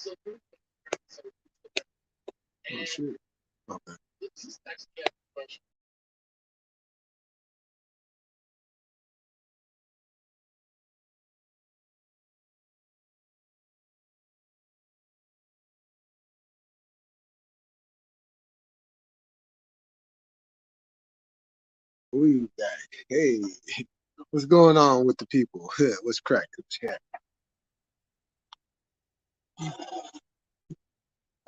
Oh, shit. Okay. We back. Hey, what's going on with the people? What's cracking?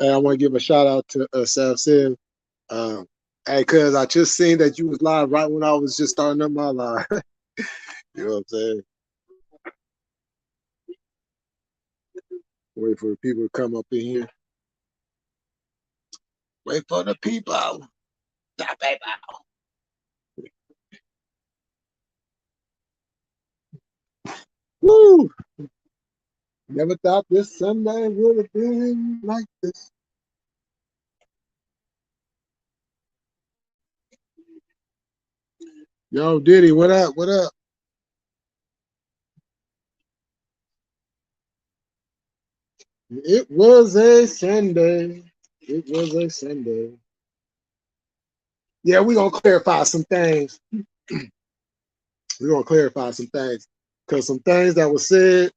Hey, I want to give a shout out to South Sim. Hey, cuz I just seen that you was live right when I was just starting up my live. You know what I'm saying? Wait for the people to come up in here. Wait for the people. The people. Woo! Never thought this Sunday would have been like this. Yo, Diddy, what up? What up? It was a Sunday. It was a Sunday. Yeah, we're gonna clarify some things. We're gonna clarify some things. Cause some things that were said,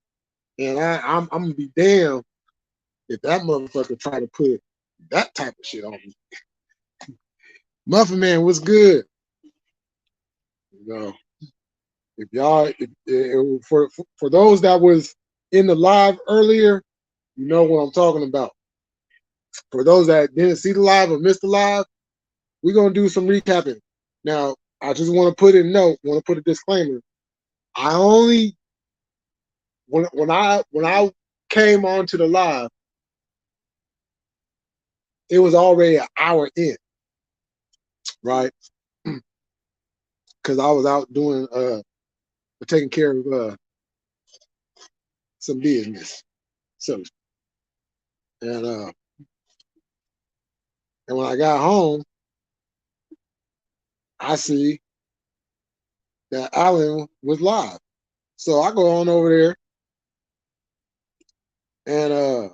and I'm gonna be damned if that motherfucker try to put that type of shit on me. Muffin Man, what's good? You know, if y'all, for those that was in the live earlier, you know what I'm talking about. For those that didn't see the live or missed the live, we're gonna do some recapping. Now, I just want to put a note, want to put a disclaimer. I only when I came onto the live, it was already an hour in, right? Because I was out doing taking care of some business. So and uh and when I got home, I see that Alan was live. So I go on over there and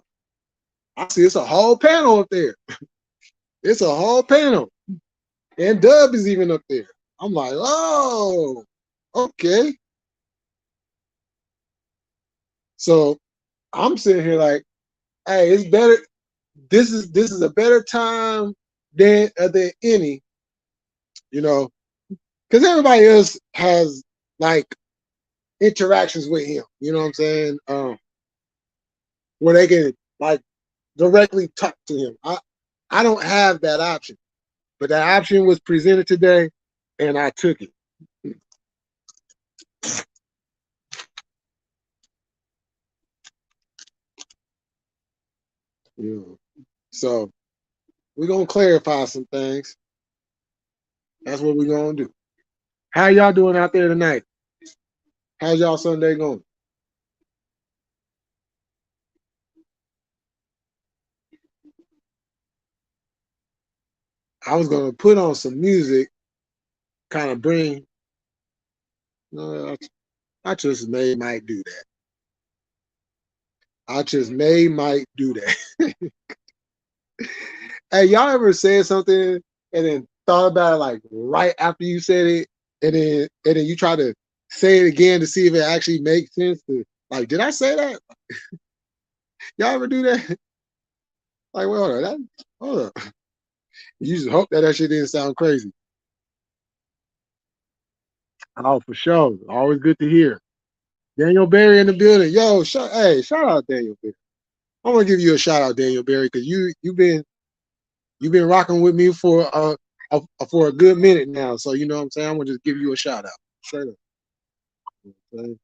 I see it's a whole panel up there. It's a whole panel. And Dubb is even up there. I'm like, oh, okay. So I'm sitting here like, hey, it's better. This is a better time than any, you know, because everybody else has like interactions with him. You know what I'm saying? Where they can like directly talk to him. I don't have that option, but that option was presented today, and I took it. You know, so we're gonna clarify some things. That's what we're gonna do. How y'all doing out there tonight? How's y'all Sunday going? I was gonna put on some music, kind of bring. I just might do that. I just might do that. Hey, y'all ever said something and then thought about it like right after you said it, and then you try to say it again to see if it actually makes sense? Like, did I say that? Y'all ever do that? Like, well, hold up. You just hope that shit didn't sound crazy. Oh, for sure. Always good to hear. Daniel Berry in the building. Yo, shout out Daniel Berry. I'm gonna give you a shout out, Daniel Berry, because you've been rocking with me for a good minute now. So you know what I'm saying. I'm gonna just give you a shout out. Straight up. Okay?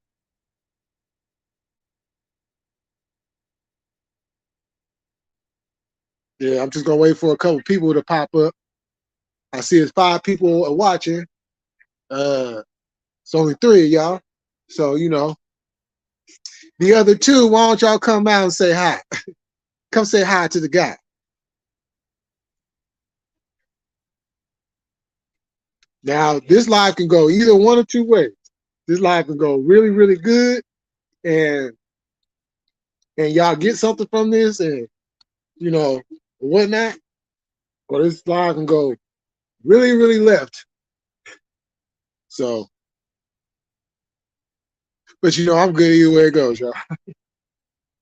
Yeah, I'm just gonna wait for a couple people to pop up. I see it's 5 people are watching. It's only 3 of y'all. So you know, the other 2, why don't y'all come out and say hi? Come say hi to the guy. Now, this live can go either one or 2 ways. This live can go really, really good, and and y'all get something from this and whatnot, or this live can go really, really left. So, but I'm good either way it goes, y'all.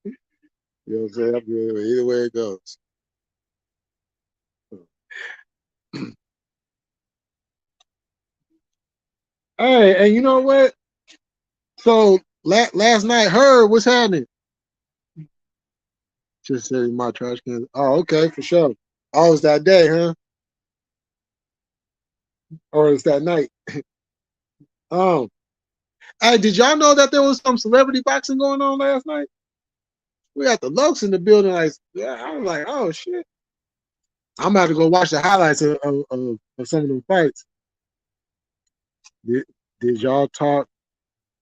You know what I'm saying? I'm good either way it goes. Hey, and you know what? So last night, what's happening? Just said my trash can. Oh, okay, for sure. Oh, it's that day, huh? Or it's that night. Oh, hey, did y'all know that there was some celebrity boxing going on last night? We got the Lokes in the building. Like, yeah, I was like, oh shit. I'm about to go watch the highlights of some of them fights. Did y'all talk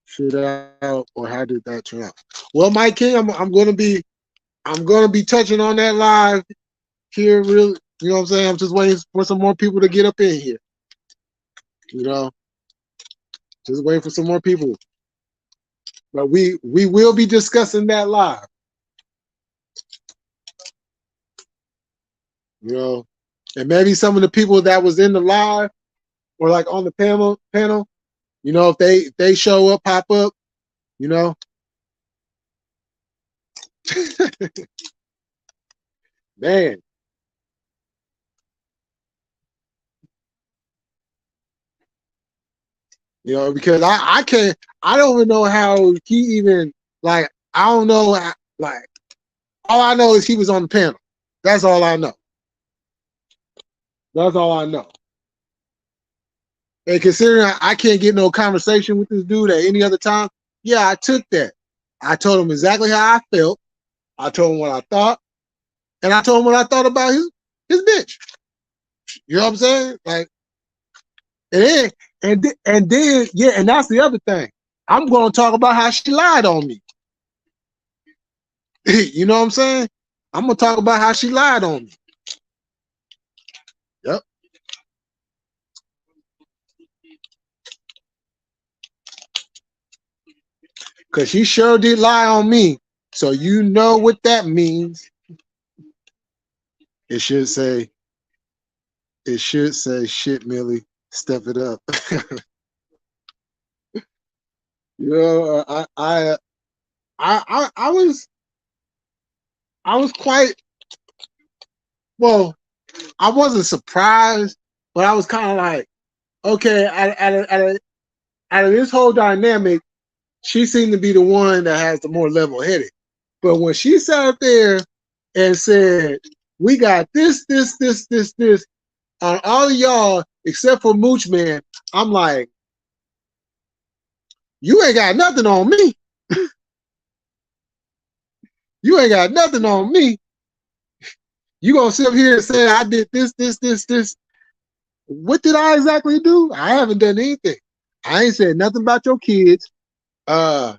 shit out, or how did that turn out? Well, Mike King, I'm gonna be touching on that live here. Really, you know what I'm saying? I'm just waiting for some more people to get up in here. Just waiting for some more people. But we will be discussing that live. And maybe some of the people that was in the live or like on the panel, if they show up, pop up, man. Because I don't even know how he even, like, I don't know, like, all I know is he was on the panel. That's all I know. That's all I know. And considering I can't get no conversation with this dude at any other time, yeah, I took that. I told him exactly how I felt. I told him what I thought, and I told him what I thought about his bitch. You know what I'm saying? Like, and then, yeah, and that's the other thing. I'm going to talk about how she lied on me. You know what I'm saying? I'm going to talk about how she lied on me. Yep. Because she sure did lie on me. So you know what that means. It should say, shit, Millie, step it up. I was quite, well, I wasn't surprised, but I was kind of like, okay, out of this whole dynamic, she seemed to be the one that has the more level-headed. But when she sat up there and said, we got this on all of y'all except for Mooch Man, I'm like, you ain't got nothing on me. You ain't got nothing on me. You gonna sit up here and say I did this. What did I exactly do? I haven't done anything. I ain't said nothing about your kids. I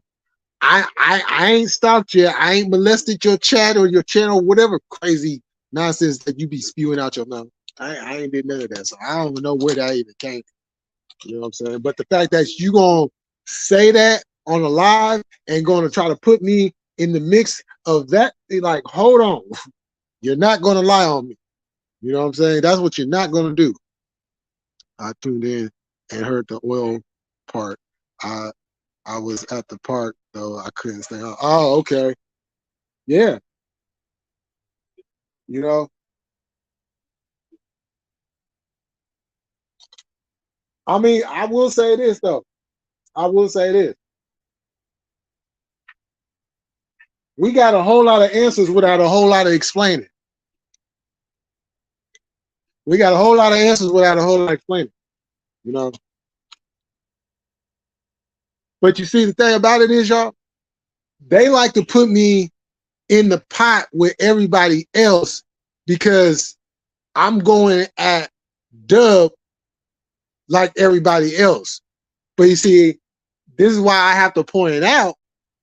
ain't stopped you. I ain't molested your chat or your channel, whatever crazy nonsense that you be spewing out your mouth. I ain't did none of that. So I don't even know where that even came from. You know what I'm saying? But the fact that you gonna say that on a live and gonna try to put me in the mix of that, like, hold on. You're not gonna lie on me. You know what I'm saying? That's what you're not gonna do. I tuned in and heard the oil part. I was at the park, though I couldn't stay on. Oh, okay. Yeah. You know, I mean, I will say this, though. I will say this. We got a whole lot of answers without a whole lot of explaining. We got a whole lot of answers without a whole lot of explaining. You know? But you see, the thing about it is, y'all, they like to put me in the pot with everybody else because I'm going at Dubb like everybody else. But you see, this is why I have to point out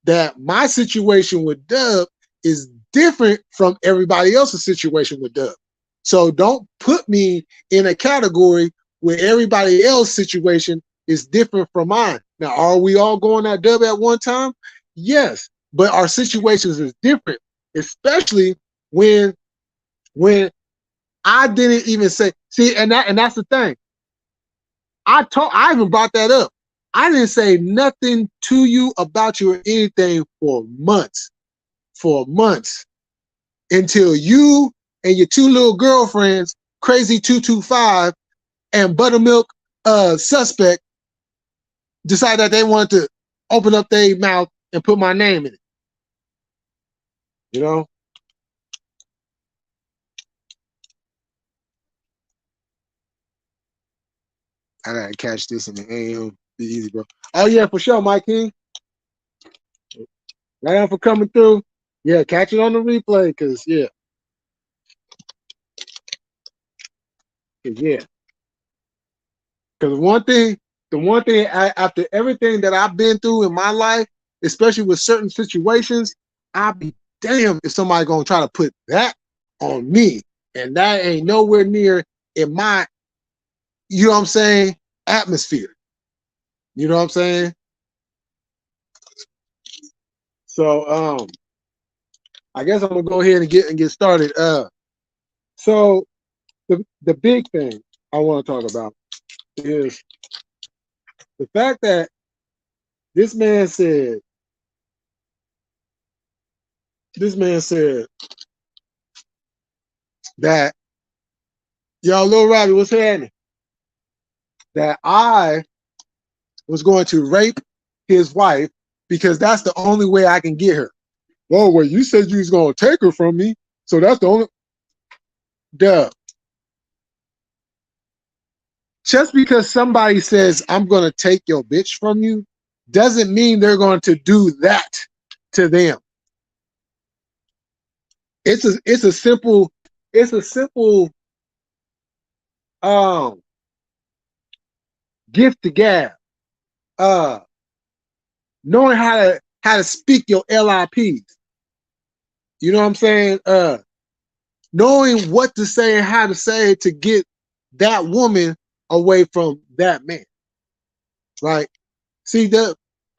that my situation with Dubb is different from everybody else's situation with Dubb. So don't put me in a category where everybody else's situation is different from mine. Now, are we all going at Dubb at one time? Yes. but our situations is different, especially when when I didn't even say, see, and that's the thing. I even brought that up. I didn't say nothing to you about you or anything for months. For months. Until you and your two little girlfriends, Crazy 225 and Buttermilk Suspect, decided that they wanted to open up their mouth and put my name in it. You know? I gotta catch this in the AM. Be easy, bro. Oh yeah, for sure, Mike King. Right on for coming through. Yeah, catch it on the replay, cause yeah. Cause yeah. Cause the one thing after everything that I've been through in my life, especially with certain situations, I'll be damned if somebody gonna try to put that on me. And that ain't nowhere near in my, you know what I'm saying, atmosphere. You know what I'm saying? So I guess I'm gonna go ahead and get started. So the big thing I want to talk about is the fact that this man said that, yo, Lil Robbie, what's happening? That I was going to rape his wife because that's the only way I can get her. Well, you said you was gonna take her from me, so that's the only. Duh. Just because somebody says I'm gonna take your bitch from you doesn't mean they're going to do that to them. It's a simple gift to gab. Knowing how to speak your LIPs. You know what I'm saying? Knowing what to say and how to say it to get that woman away from that man. Right? See,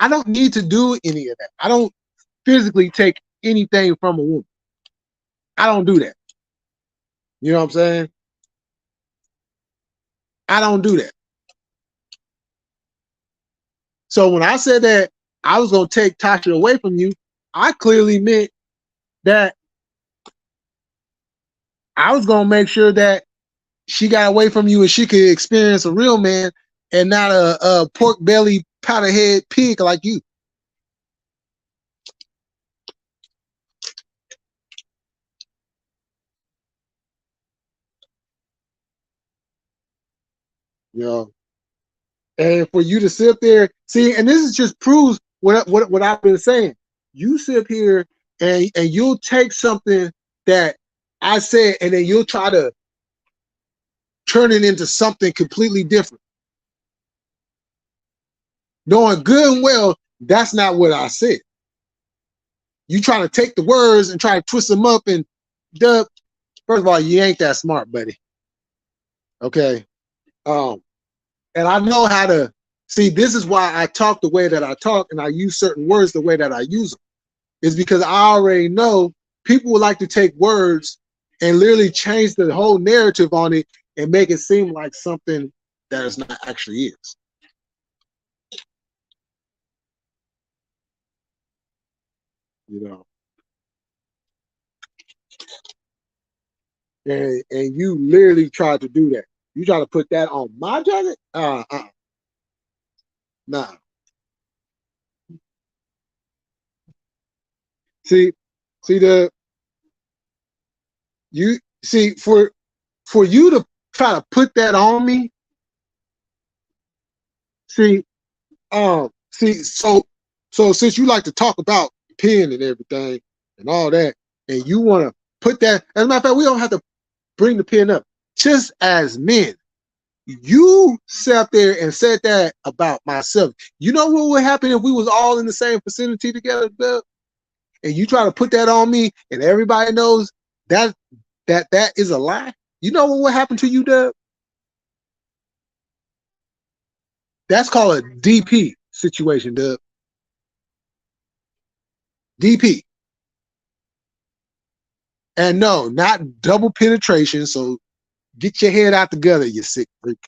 I don't need to do any of that. I don't physically take anything from a woman. I don't do that. You know what I'm saying? I don't do that. So when I said that I was going to take Tasha away from you, I clearly meant that I was going to make sure that she got away from you and she could experience a real man and not a pork belly powder head pig like you. You know, and for you to sit there, see, and this is just proves what I've been saying. You sit here and you'll take something that I said, and then you'll try to turn it into something completely different, knowing good and well that's not what I said. You try to take the words and try to twist them up and Dubb. First of all, you ain't that smart, buddy. Okay. And I know how to see. This is why I talk the way that I talk, and I use certain words the way that I use them. Is because I already know people would like to take words and literally change the whole narrative on it and make it seem like something that is not actually is. You know. And you literally tried to do that. You try to put that on my jacket? Nah. See, see you see for you to try to put that on me. See, so since you like to talk about pen and everything and all that, and you want to put that, as a matter of fact, we don't have to bring the pen up. Just as men, you sat there and said that about myself. You know what would happen if we was all in the same vicinity together, Bill? And you try to put that on me, and everybody knows that is a lie. You know what would happen to you, Dubb? That's called a DP situation, Dubb. DP. And no, not double penetration. So get your head out together, you sick freak.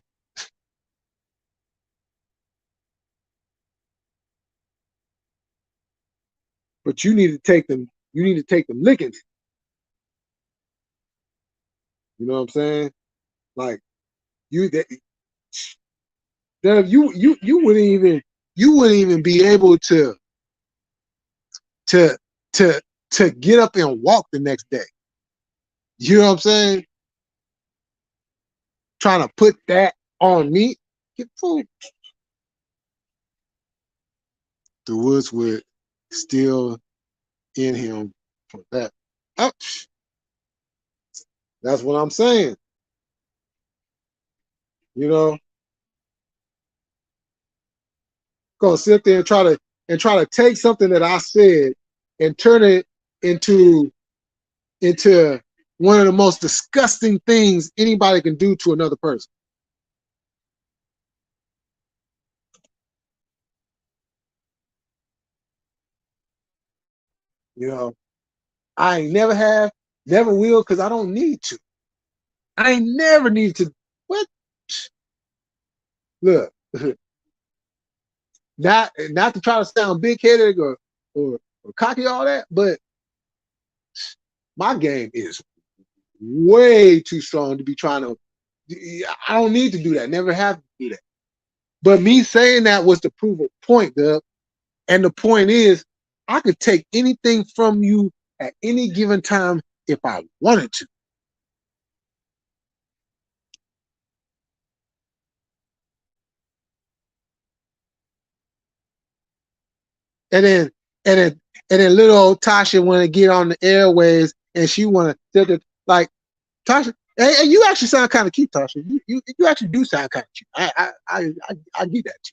But you need to take them. You need to take them lickings. You know what I'm saying? Like you, you wouldn't even be able to to to get up and walk the next day. You know what I'm saying? Trying to put that on me. Get food. The woods would still in him for that. Ouch. That's what I'm saying. You know, gonna sit there and try to take something that I said and turn it into into one of the most disgusting things anybody can do to another person. You know, I ain't never have, never will, because I don't need to. I ain't never need to. What? Look, not to try to sound big headed or cocky, all that, but my game is way too strong to be trying to. I don't need to do that. Never have to do that. But me saying that was to prove a point, Dubb. And the point is, I could take anything from you at any given time if I wanted to. And then and then and then little old Tasha want to get on the airways and she want to like Tasha. And you actually sound kind of cute, Tasha. You actually do sound kind of cute. I get that.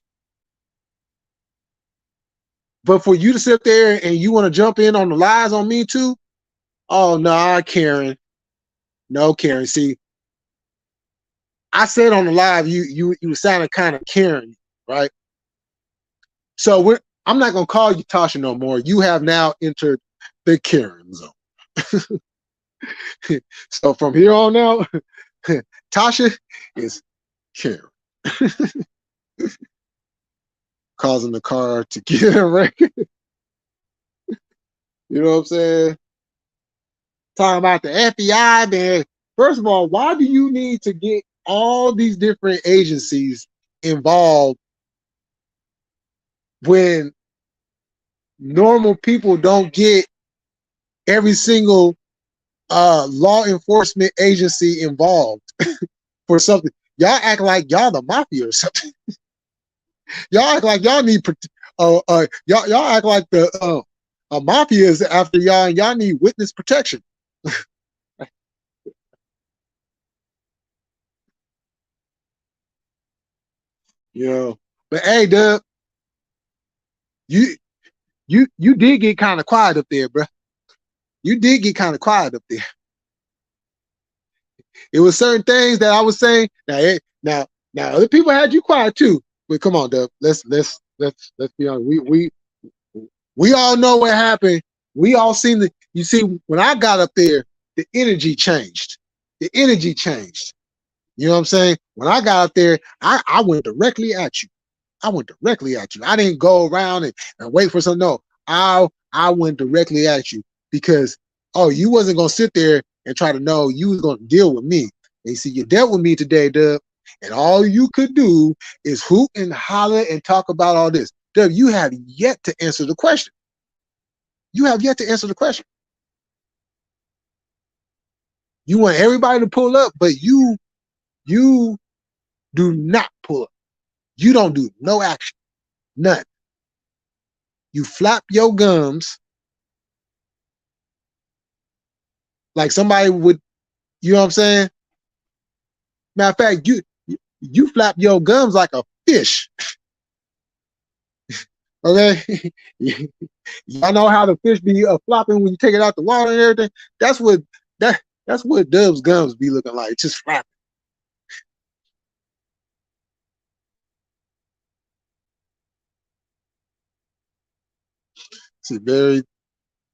But for you to sit there and you want to jump in on the lies on me too, oh no, Karen, no, Karen. See, I said on the live you sounded kind of Karen, right? So I'm not gonna call you Tasha no more. You have now entered the Karen zone. So from here on out, Tasha is Karen. Causing the car to get a wreck. You know what I'm saying? Talking about the FBI, man. First of all, why do you need to get all these different agencies involved when normal people don't get every single law enforcement agency involved for something? Y'all act like y'all the mafia or something. Y'all act like y'all need y'all act like the mafia is after y'all and y'all need witness protection. You know. But hey, Dubb, you you did get kind of quiet up there, bro. You did get kind of quiet up there. It was certain things that I was saying. Now other people had you quiet too. But come on, Dubb. Let's be honest. We all know what happened. We all seen the. You see, when I got up there, the energy changed. The energy changed. You know what I'm saying? When I got up there, I went directly at you. I went directly at you. I didn't go around and wait for some. No, I went directly at you because you wasn't gonna sit there and try to know you was gonna deal with me. And you see, you dealt with me today, Dubb, and all you could do is hoot and holler and talk about all this. Dubb, you have yet to answer the question. You have yet to answer the question. You want everybody to pull up, but you do not pull up. You don't do no action, none. You flap your gums like somebody would. You know what I'm saying? Matter of fact, you flap your gums like a fish. Okay, y'all know how the fish be flopping when you take it out the water and everything. That's what that's what Dubb's gums be looking like, just flapping. See, very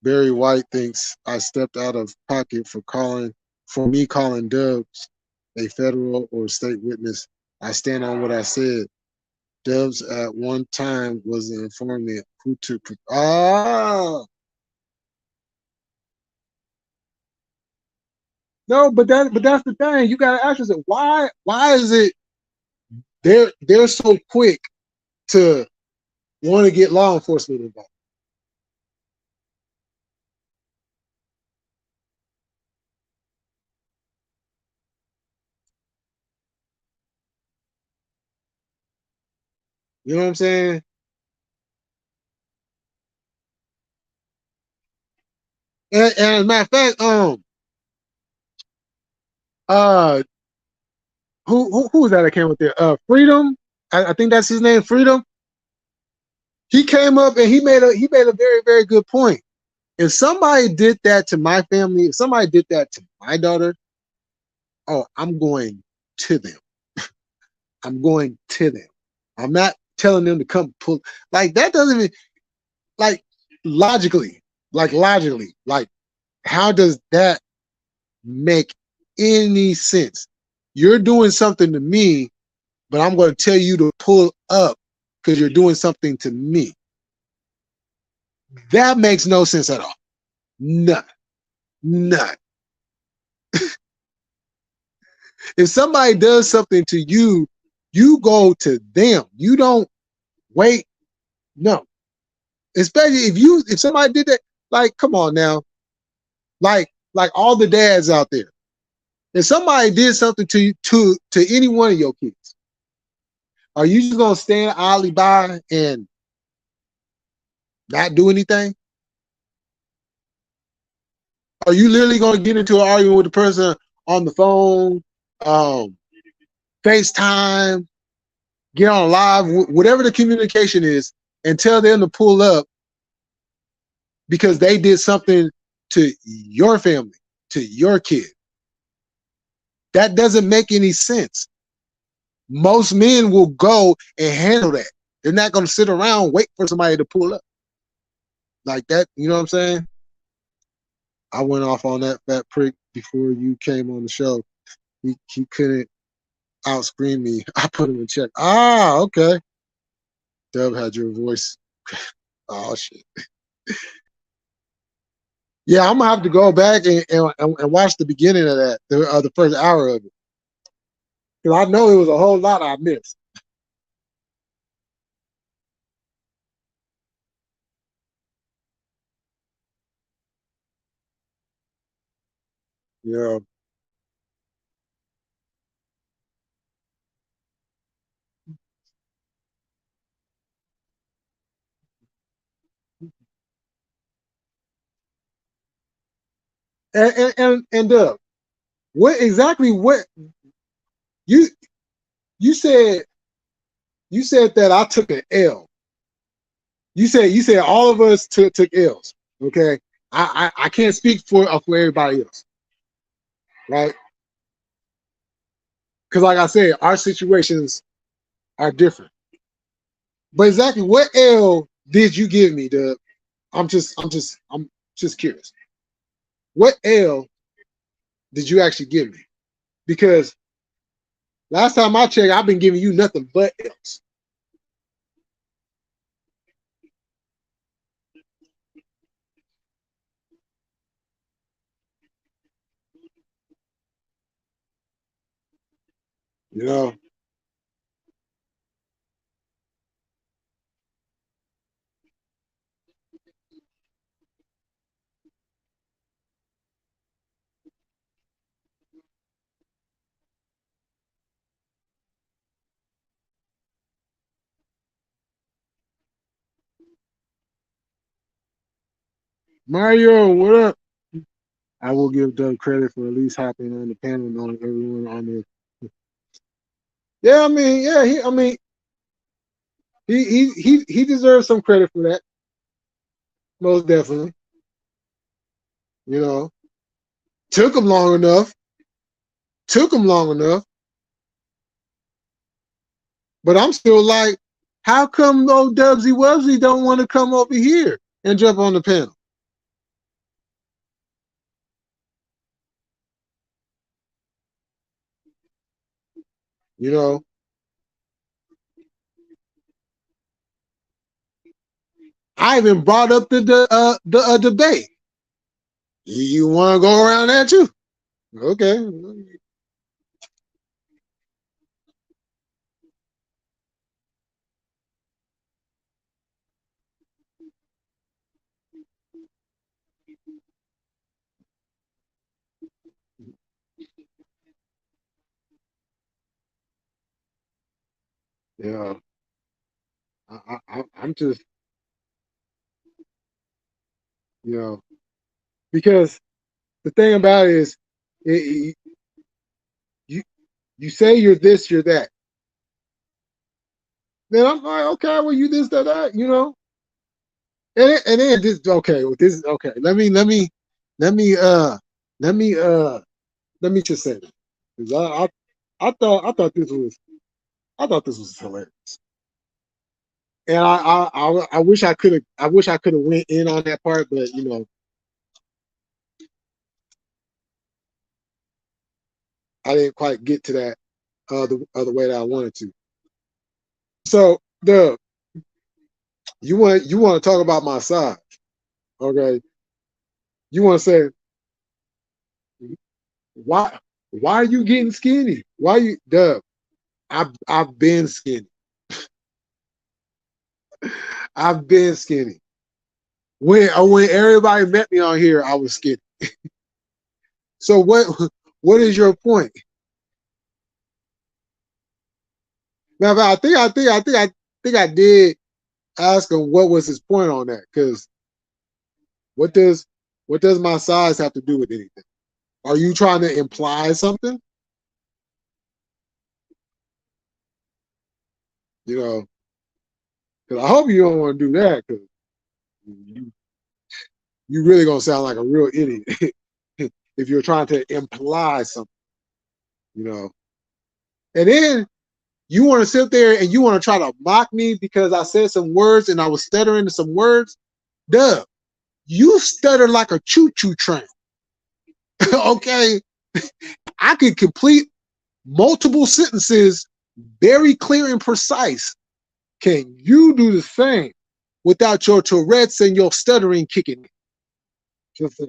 Barry White thinks I stepped out of pocket for me calling Dubbs a federal or state witness. I stand on what I said. Dubbs at one time was an informant who took no, but that's the thing. You gotta ask yourself, why is it they're so quick to want to get law enforcement involved? You know what I'm saying? And as a matter of fact, uh who was that that came up there? Freedom. I think that's his name, Freedom. He came up and he made a very, very good point. If somebody did that to my family, if somebody did that to my daughter, oh, I'm going to them. I'm going to them. I'm not telling them to come pull. Like that doesn't even like logically, like how does that make any sense? You're doing something to me, but I'm going to tell you to pull up because you're doing something to me. That makes no sense at all. None. None. If somebody does something to you, you go to them. You don't wait. No. Especially if somebody did that, like, come on now. Like all the dads out there. If somebody did something to any one of your kids, are you just gonna stand idly by and not do anything? Are you literally gonna get into an argument with the person on the phone, um, FaceTime, get on live, whatever the communication is, and tell them to pull up because they did something to your family, to your kid? That doesn't make any sense. Most men will go and handle that. They're not going to sit around wait for somebody to pull up like that. You know what I'm saying? I went off on that fat prick before you came on the show. He couldn't out scream me. I put him in check. Ah, okay. Dubb had your voice. Oh shit. Yeah, I'm gonna have to go back and watch the beginning of that, the first hour of it, because I know it was a whole lot I missed. Yeah, and what exactly what you you said you said that I took an L. You said all of us took L's. Okay, I can't speak for everybody else, right? Because like I said, our situations are different. But exactly what L did you give me, Dubb? I'm just curious. What L did you actually give me? Because last time I checked, I've been giving you nothing but L's. You know, Mario, what up? I will give Doug credit for at least hopping on the panel and knowing everyone on there. Yeah, I mean, yeah, I mean, he deserves some credit for that, most definitely. You know, took him long enough, took him long enough, but I'm still like, how come old Dubsy Wubsy don't want to come over here and jump on the panel? You know, I even brought up the debate. You want to go around that too? Okay. Yeah. I'm just, you know, because the thing about it is, it, you you say you're this, you're that. Then I'm like, okay, well, you this, that, you know. And then this, okay, well, this, okay. Let me, let me, let me just say this. 'Cause I thought this was hilarious. And I wish I wish I could have went in on that part, but you know, I didn't quite get to that the other way that I wanted to. So the you want to talk about my size, okay? You want to say why why are you getting skinny? Why you Dubb? I've been skinny. I've been skinny. When everybody met me on here, I was skinny. So what is your point? Now I think I did ask him what was his point on that, because what does what does my size have to do with anything? Are you trying to imply something? You know, because I hope you don't want to do that, because you you really gonna sound like a real idiot if you're trying to imply something. You know, and then you want to sit there and you want to try to mock me because I said some words and I was stuttering some words. Duh, you stutter like a choo-choo train. Okay, I could complete multiple sentences very clear and precise. Can you do the same without your Tourette's and your stuttering kicking? Just,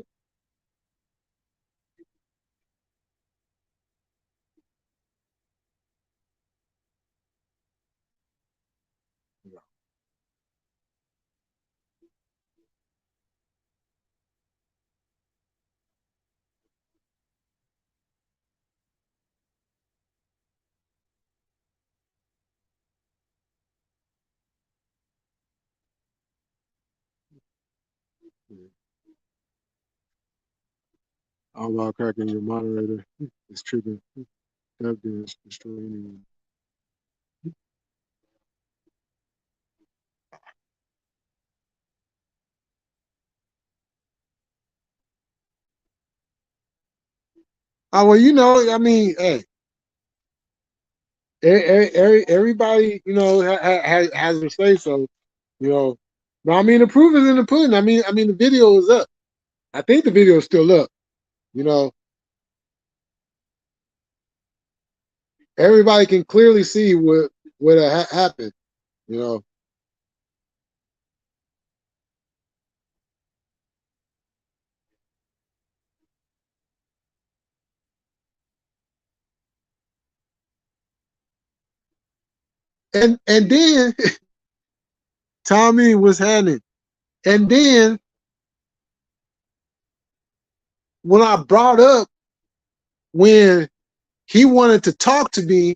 all while cracking your moderator is tripping. That is destroying. Oh well, you know, I mean, hey, everybody, you know, has their say. So, you know, but I mean, the proof is in the pudding. I mean, the video is up. I think the video is still up. You know, everybody can clearly see what happened. You know, and then Tommy was happening, and then when I brought up when he wanted to talk to me,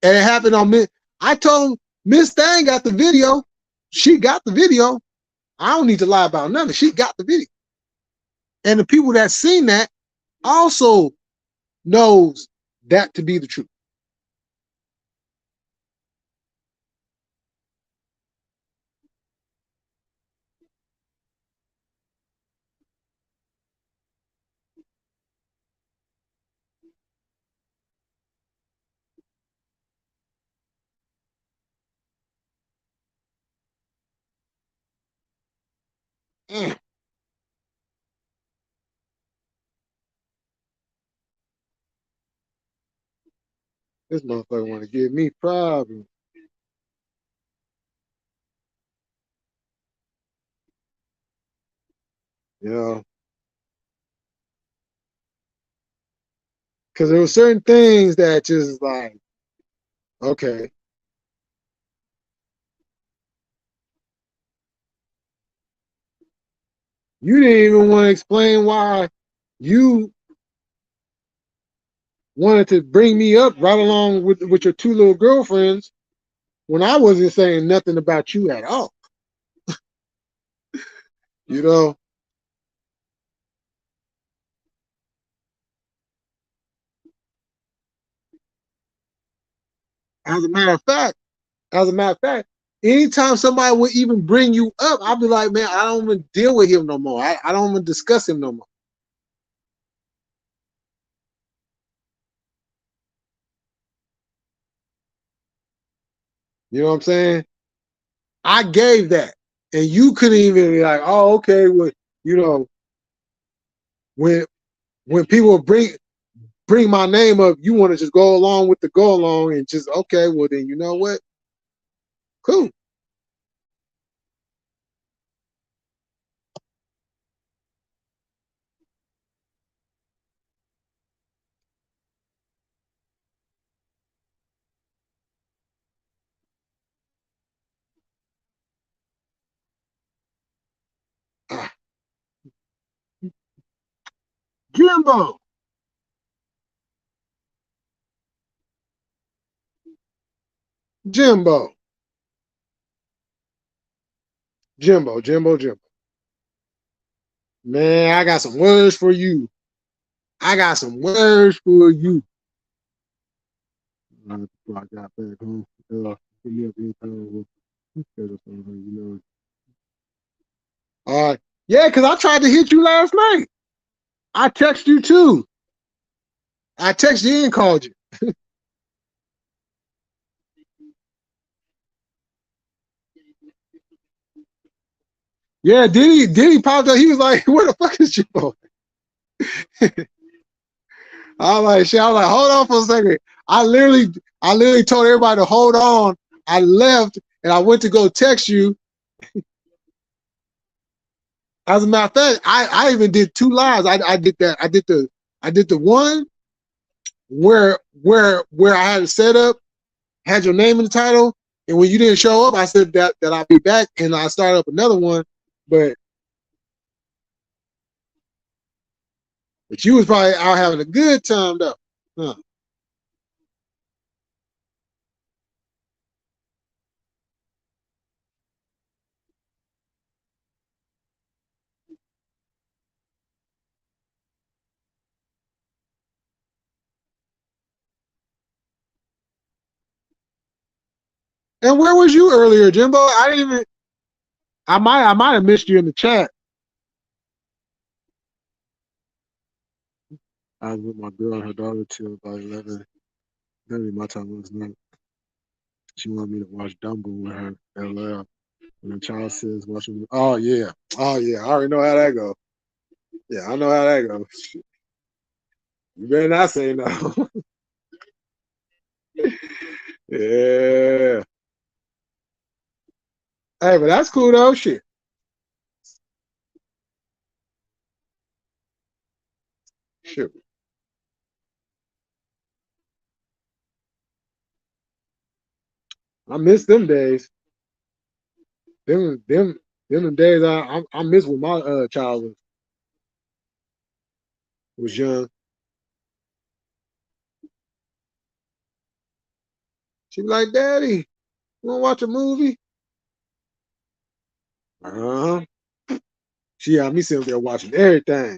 and it happened on me, I told him Miss Thang got the video. She got the video. I don't need to lie about nothing. She got the video, and the people that seen that also knows that to be the truth. Mm. This motherfucker want to give me problems. You know, because there were certain things that just like, okay, you didn't even want to explain why you wanted to bring me up right along with your two little girlfriends when I wasn't saying nothing about you at all. You know, as a matter of fact, as a matter of fact, anytime somebody would even bring you up, I'd be like, man, I don't even deal with him no more. I don't even discuss him no more. You know what I'm saying? I gave that, and you couldn't even be like, oh, okay, well, you know, when when people bring my name up, you want to just go along with the go along and just okay, well then you know what? Cool. Ah, Jimbo, Jimbo, Jimbo. Man, I got some words for you. I got some words for you. Before I got back home, give me up anytime. You know. All right. Yeah, because I tried to hit you last night. I texted you too. I texted you and called you. Yeah, Diddy popped up. He was like, where the fuck is Jimbo? I was like, shit, I was like, hold on for a second. I literally told everybody to hold on. I left and I went to go text you. As a matter of fact, I even did two lives. I did that. I did the one where I had it set up, had your name in the title, and when you didn't show up, I said that I'll be back, and I started up another one. But but you was probably out having a good time though. Huh. And where was you earlier, Jimbo? I didn't even. I might have missed you in the chat. I was with my girl and her daughter till about 11. That'd be my time last night. She wanted me to watch Dumbo with her. LL. And the child says watching. Oh yeah. Oh yeah. I already know how that goes. Yeah, I know how that goes. You better not say no. Yeah. Hey, but that's cool though. Shit. Shit. I miss them days. Them the days I miss when my child was young. She be like, Daddy, you wanna watch a movie? Uh-huh. She had me sitting there watching everything.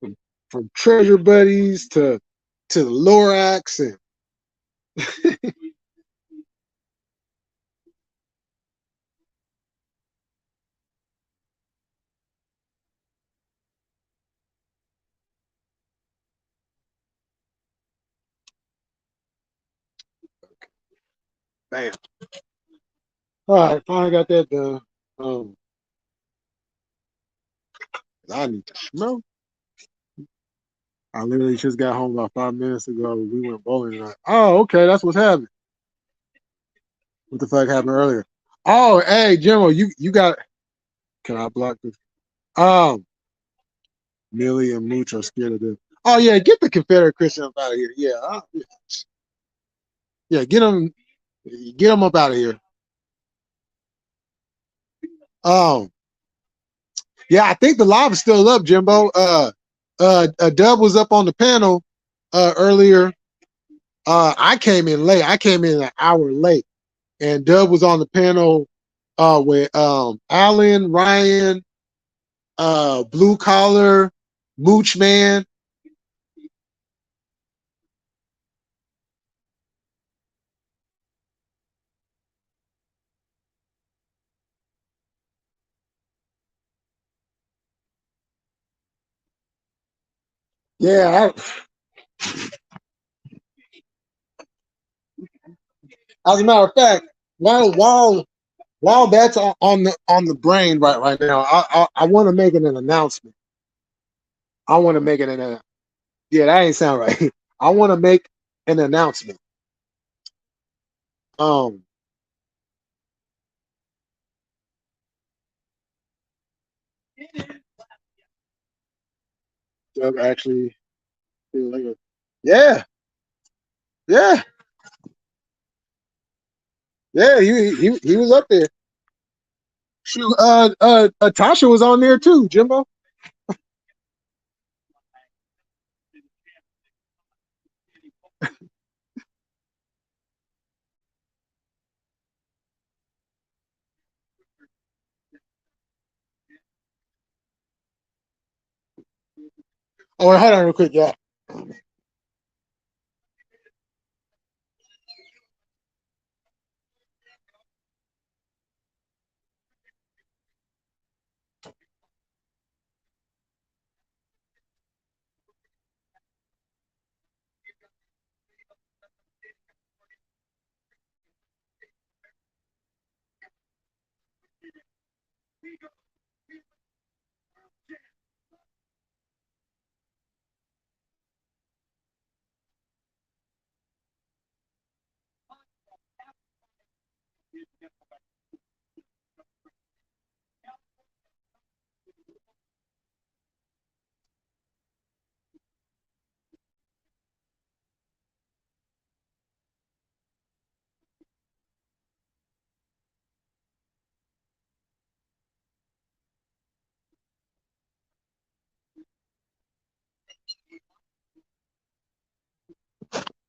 From, from Treasure Buddies to the Lorax and bam. All right, finally got that done. Um, I need to smoke. I literally just got home about 5 minutes ago. We went bowling tonight. Oh, okay, that's what's happening. What the fuck happened earlier? Oh, hey, General, you got. Can I block this? Um, Millie and Mooch are scared of this. Oh yeah, get the Confederate Christians out of here. Yeah, yeah, get them up out of here. Um, yeah, I think the live is still up, Jimbo. Dubb was up on the panel earlier. I came in late. I came in an hour late, and Dubb was on the panel with Alan, Ryan, Blue Collar, Mooch Man. Yeah, as a matter of fact, while that's on the brain right now, I want to make it an announcement. I want to make it an yeah, that ain't sound right. I want to make an announcement. Um, Doug actually, yeah, yeah, yeah. He was up there. Shoot, Tasha was on there too, Jimbo. Oh, wait, hold on real quick, y'all.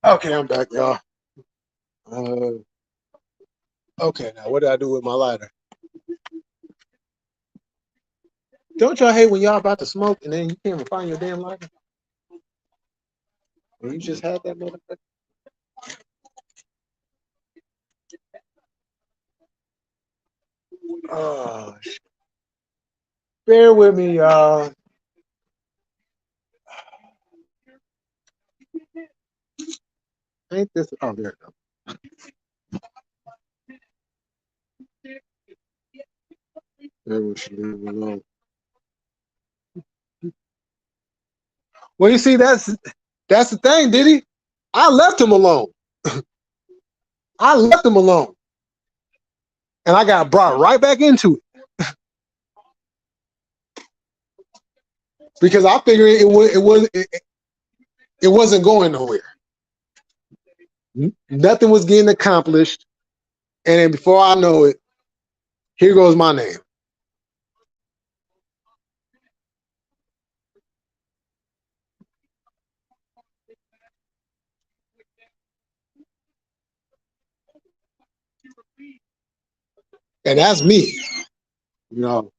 Okay, I'm back, y'all. Uh, okay, now what did I do with my lighter? Don't y'all hate when y'all about to smoke and then you can't even find your damn lighter? And you just had that motherfucker. Oh, bear with me, y'all. Ain't this? Oh, there it goes. There we should leave it alone. Well, you see, that's the thing, did he? I left him alone. I left him alone, and I got brought right back into it because I figured it wasn't going nowhere. Nothing was getting accomplished, and then before I know it, here goes my name. And that's me. You know,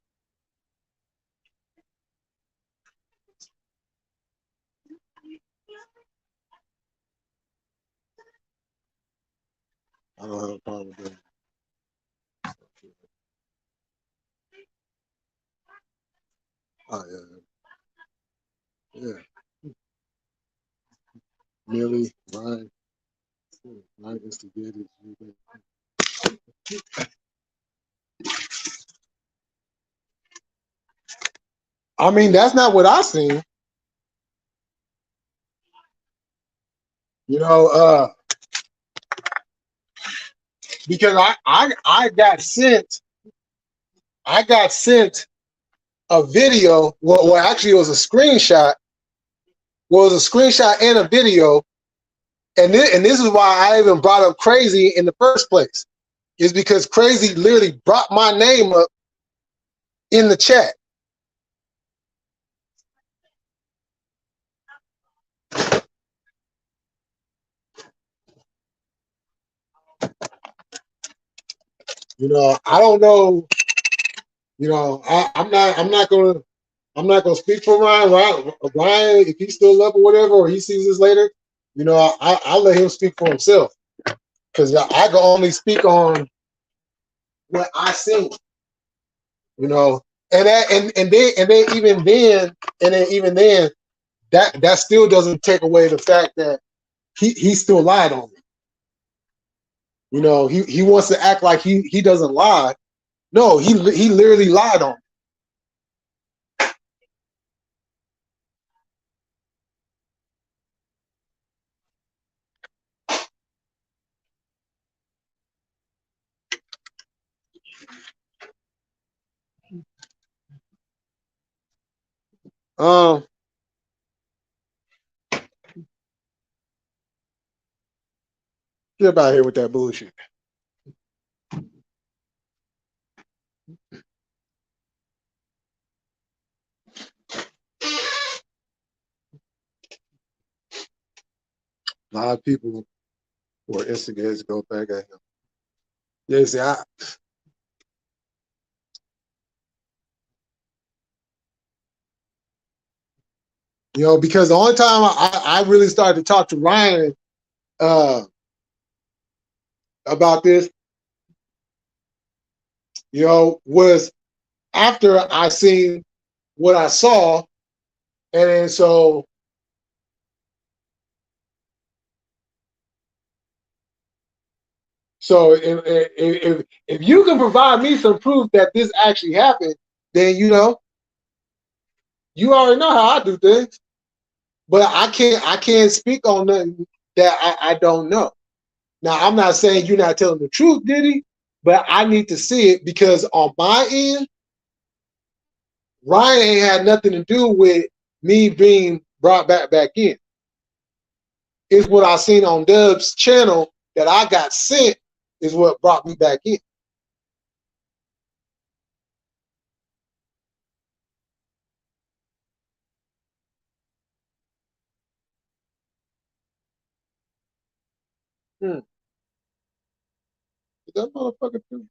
I don't have a problem with that. Oh yeah, yeah. Millie, Ryan, Ryan instigated. I mean, that's not what I seen. You know, because I got sent a video. Well, actually, it was a screenshot. Well, it was a screenshot and a video, and this is why I even brought up Crazy in the first place. Is because Crazy literally brought my name up in the chat. You know, I don't know. You know, I'm not gonna speak for Ryan. Ryan, if he's still up or whatever, or he sees this later, you know, I'll let him speak for himself because I can only speak on what I see. You know, and then even then that still doesn't take away the fact that he still lied on me. You know, he wants to act like he doesn't lie. No, he literally lied on me. Um, get up out of here with that bullshit. A lot of people were instigators to go back at him. Yeah, see, you know, because the only time I really started to talk to Ryan uh, about this, you know, was after I seen what I saw, and then so if you can provide me some proof that this actually happened, then you know, you already know how I do things. But I can't speak on nothing that I don't know. Now I'm not saying you're not telling the truth, Diddy, but I need to see it because on my end, Ryan ain't had nothing to do with me being brought back in. It's what I seen on Dubb's channel that I got sent is what brought me back in. Hmm. Is that motherfucker too?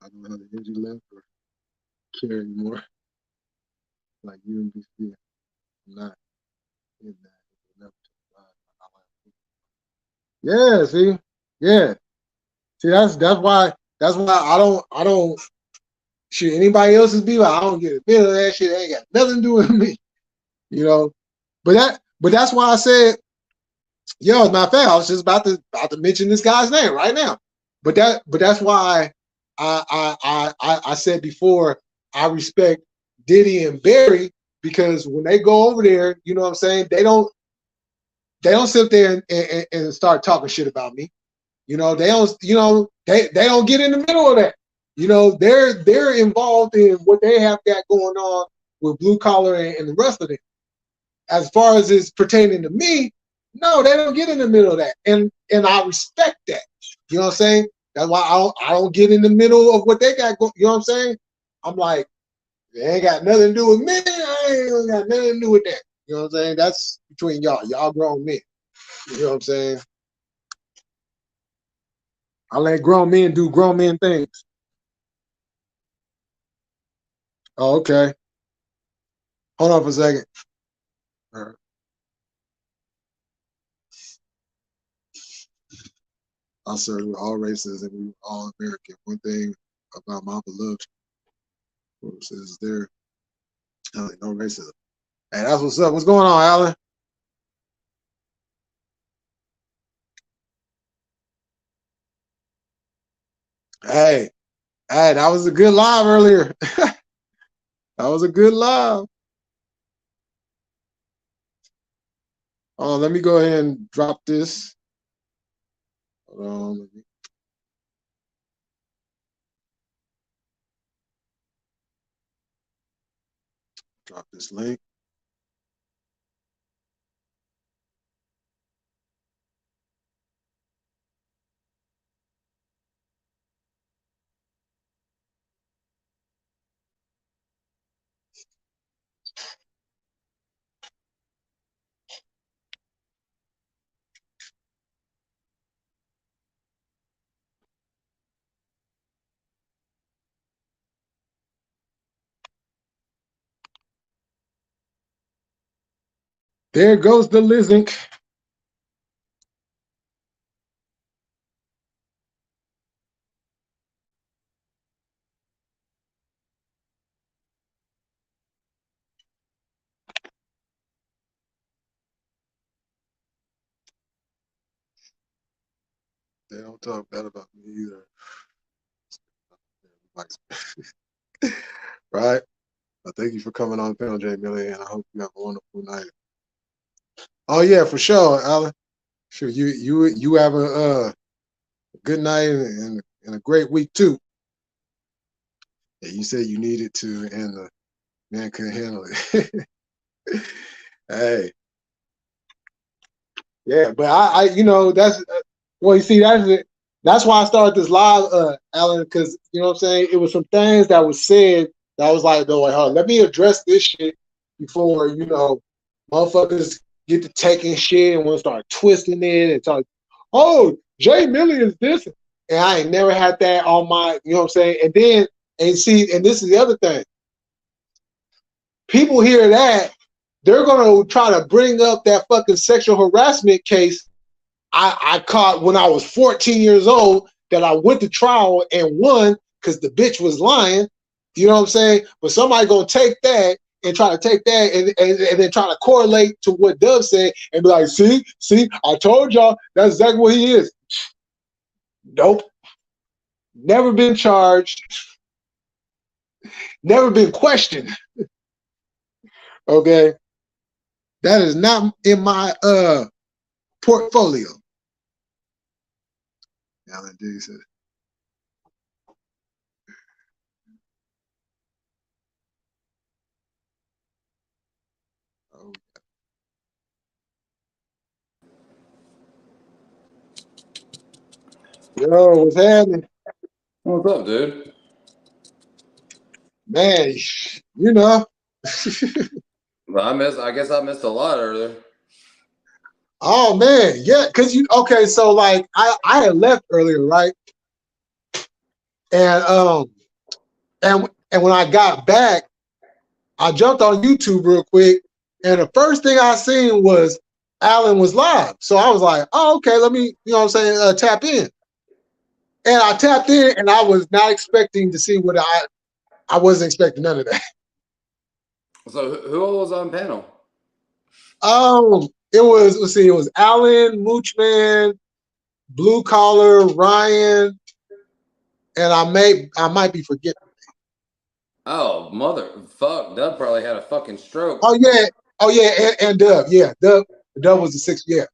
I don't have the energy left or care anymore. Like you and BC, I'm not in that. Yeah, see, yeah, see, that's why I don't shit anybody else's beef. I don't get a bit of that shit. It ain't got nothing to do with me, you know. But that's why I said, yo, as a matter of fact, I was just about to mention this guy's name right now. That's why I said before I respect Diddy and Barry because when they go over there, you know what I'm saying, they don't sit there and start talking shit about me. You know, they don't get in the middle of that. You know, they're involved in what they have got going on with blue collar and the rest of it. As far as it's pertaining to me, no, they don't get in the middle of that. And I respect that. You know what I'm saying? That's why I don't get in the middle of what they got going. You know what I'm saying? I'm like, it ain't got nothing to do with me. I ain't got nothing to do with that. You know what I'm saying? That's between y'all. Y'all grown men. You know what I'm saying? I let grown men do grown men things. Oh, okay. Hold on for a second. All right. I served with all races and we were all American. One thing about my beloved is there no racism. Hey, that's what's up. What's going on, Alan? Hey, hey, that was a good live earlier. That was a good live. Oh, let me go ahead and drop this. Hold on. Let me drop this link. There goes the link. They don't talk bad about me either. Right? Thank you for coming on panel, Jay Millie, and I hope you have a wonderful night. Oh yeah, for sure, Alan. Sure, you have a good night and a great week too. Yeah, you said you needed to, and the man couldn't handle it. Hey, yeah, but that's well, you see, that's it. That's why I started this live, Alan, because you know what I'm saying. It was some things that was said that I was like, no, wait, hold on, let me address this shit before motherfuckers get to taking shit and want to start twisting it and talk. Oh, Jay Millie is this, and I ain't never had that on my, you know what I'm saying. And then and this is the other thing. People hear that, they're gonna try to bring up that fucking sexual harassment case I caught when I was 14 years old that I went to trial and won because the bitch was lying. You know what I'm saying? But somebody gonna take that and try to take that and then try to correlate to what Dubb said and be like, see, I told y'all that's exactly what he is. Nope. Never been charged. Never been questioned. Okay. That is not in my portfolio. Alan D said. Oh. Yo, what's happening? What's up, dude? Man, you know. Well, I guess I missed a lot earlier. Oh man, yeah, because okay, so like I had left earlier, right? And and when I got back, I jumped on YouTube real quick, and the first thing I seen was Alan was live. So I was like, oh, okay, let me, you know what I'm saying, tap in. And I tapped in, and I was not expecting to see what I wasn't expecting none of that. So who all was on panel? It was, let's see, it was Alan, Moochman, Blue Collar, Ryan, and I might be forgetting. Oh, mother fuck! Dubb probably had a fucking stroke. Oh yeah, and Dubb, yeah, Dubb was the sixth, yeah.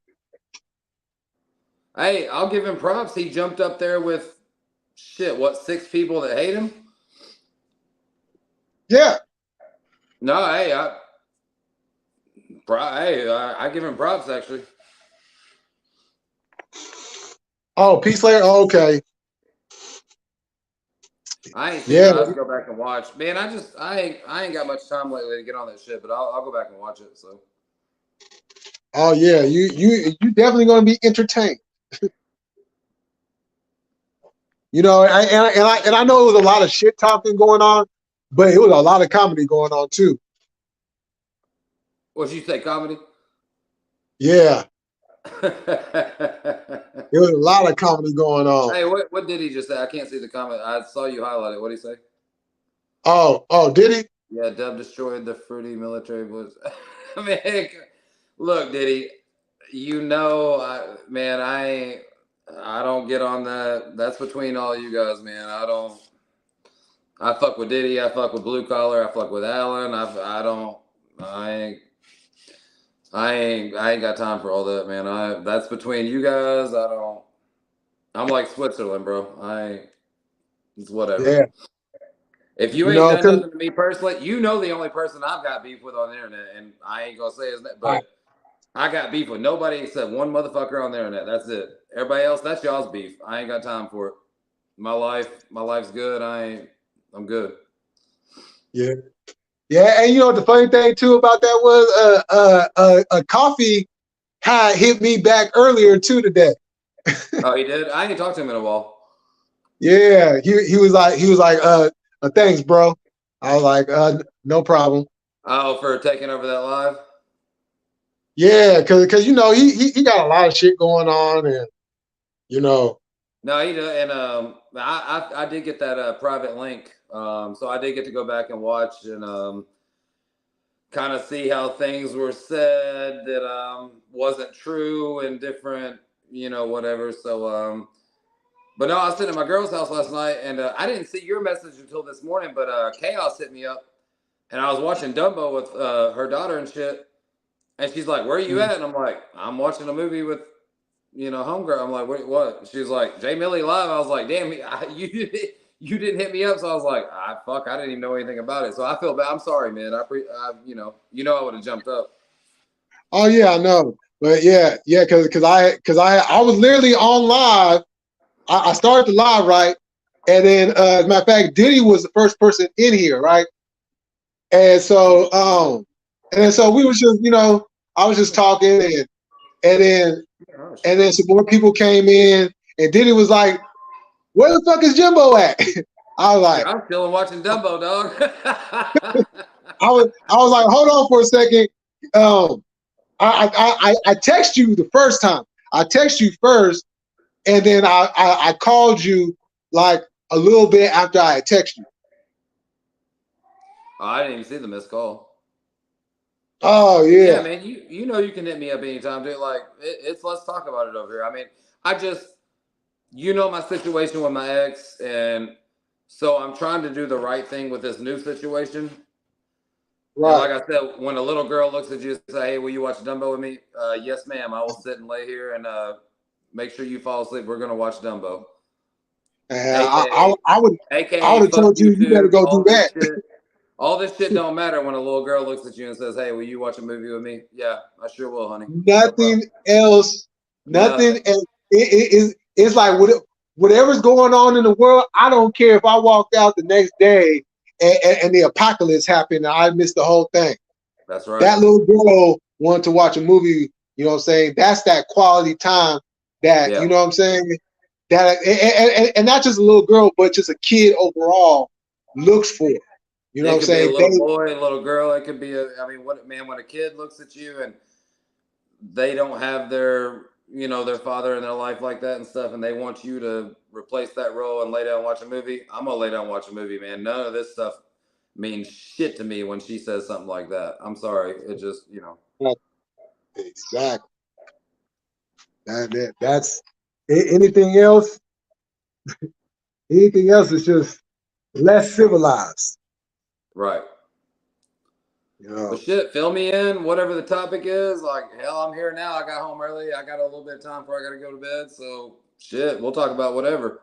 Hey, I'll give him props. He jumped up there with shit. What, 6 people that hate him? Yeah. No, hey, I give him props actually. Oh, Peace Slayer. Oh, okay. I ain't seen it. Yeah. I have to go back and watch. Man, I ain't got much time lately to get on that shit, but I'll go back and watch it. So. Oh yeah, you definitely gonna be entertained. And I know it was a lot of shit talking going on, but it was a lot of comedy going on too. What'd you say, comedy? Yeah. There was a lot of comedy going on. Hey, what did he just say? I can't see the comment. I saw you highlight it. What did he say? Oh, did he? Yeah, Dubb destroyed the fruity military was. I mean, look, Diddy, man, I don't get on that. That's between all you guys, man. I don't. I fuck with Diddy. I fuck with Blue Collar. I fuck with Allen. I don't. I ain't. I ain't got time for all that, man. That's between you guys. I don't. I'm like Switzerland, bro. It's whatever. Yeah, If you you ain't know, done cause nothing to me personally, you know the only person I've got beef with on the internet, and I ain't gonna say his name, I, but I got beef with nobody except one motherfucker on the internet. That's it. Everybody else, that's y'all's beef. I ain't got time for it. My life's good. I'm good. yeah, yeah, and you know the funny thing too about that was a coffee had hit me back earlier too today. Oh, he did. I ain't talked to him in a while. Yeah, he was like thanks, bro. I was like no problem. Oh, for taking over that live. Yeah, cause you know he got a lot of shit going on, and you know. No, he did, and I did get that private link. So I did get to go back and watch and kind of see how things were said that wasn't true and different, whatever. So but no, I was sitting at my girl's house last night, and I didn't see your message until this morning. But Chaos hit me up, and I was watching Dumbo with her daughter and shit, and she's like, "Where are you at?" And I'm like, "I'm watching a movie with homegirl." I'm like, "What?" She's like, "Jay Millie live." I was like, "Damn, you didn't hit me up." So I was like, fuck, I didn't even know anything about it." So I feel bad. I'm sorry, man. I would have jumped up. Oh yeah, I know, but yeah, cause I was literally on live. I started the live right, and then as a matter of fact, Diddy was the first person in here, right? And so we was just I was just talking, and then Oh, and shit. then some more people came in, and Diddy was like, "Where the fuck is Jimbo at?" I was Dude, like, I'm still watching Dumbo, dog. I was like, hold on for a second. Um, I text you the first time. I text you first, and then I called you like a little bit after I had texted you. Oh, I didn't even see the missed call. Oh Yeah, yeah, man, you can hit me up anytime, dude. Like it's let's talk about it over here. I mean, I just my situation with my ex, and so I'm trying to do the right thing with this new situation. And right. like I said, when a little girl looks at you and say, "Hey, will you watch Dumbo with me?" Yes, ma'am. I will sit and lay here and make sure you fall asleep. We're gonna watch Dumbo, And aka I would aka have fuck told you you better YouTube. go do that. All this shit don't matter when a little girl looks at you and says, "Hey, will you watch a movie with me?" Yeah, I sure will, honey. No problem. Nothing else. Nothing. Nothing else. It's like whatever's going on in the world. I don't care if I walked out the next day and the apocalypse happened and I missed the whole thing. That's right. That little girl wanted to watch a movie. You know what I'm saying? That's that quality time that Yeah. you know what I'm saying. That and not just a little girl, but just a kid overall looks for. You know what It I'm could be a saying? little boy, a little girl. It could be I mean, what man? When a kid looks at you and they don't have their father in their life like that and stuff, and they want you to replace that role and lay down and watch a movie. I'm gonna lay down and watch a movie, man. None of this stuff means shit to me when she says something like that. I'm sorry. It just. Exactly. That's anything else. Anything else is just less civilized. Right. You know. But shit, fill me in, whatever the topic is. Like, hell, I'm here now. I got home early. I got a little bit of time before I got to go to bed. So, shit, we'll talk about whatever.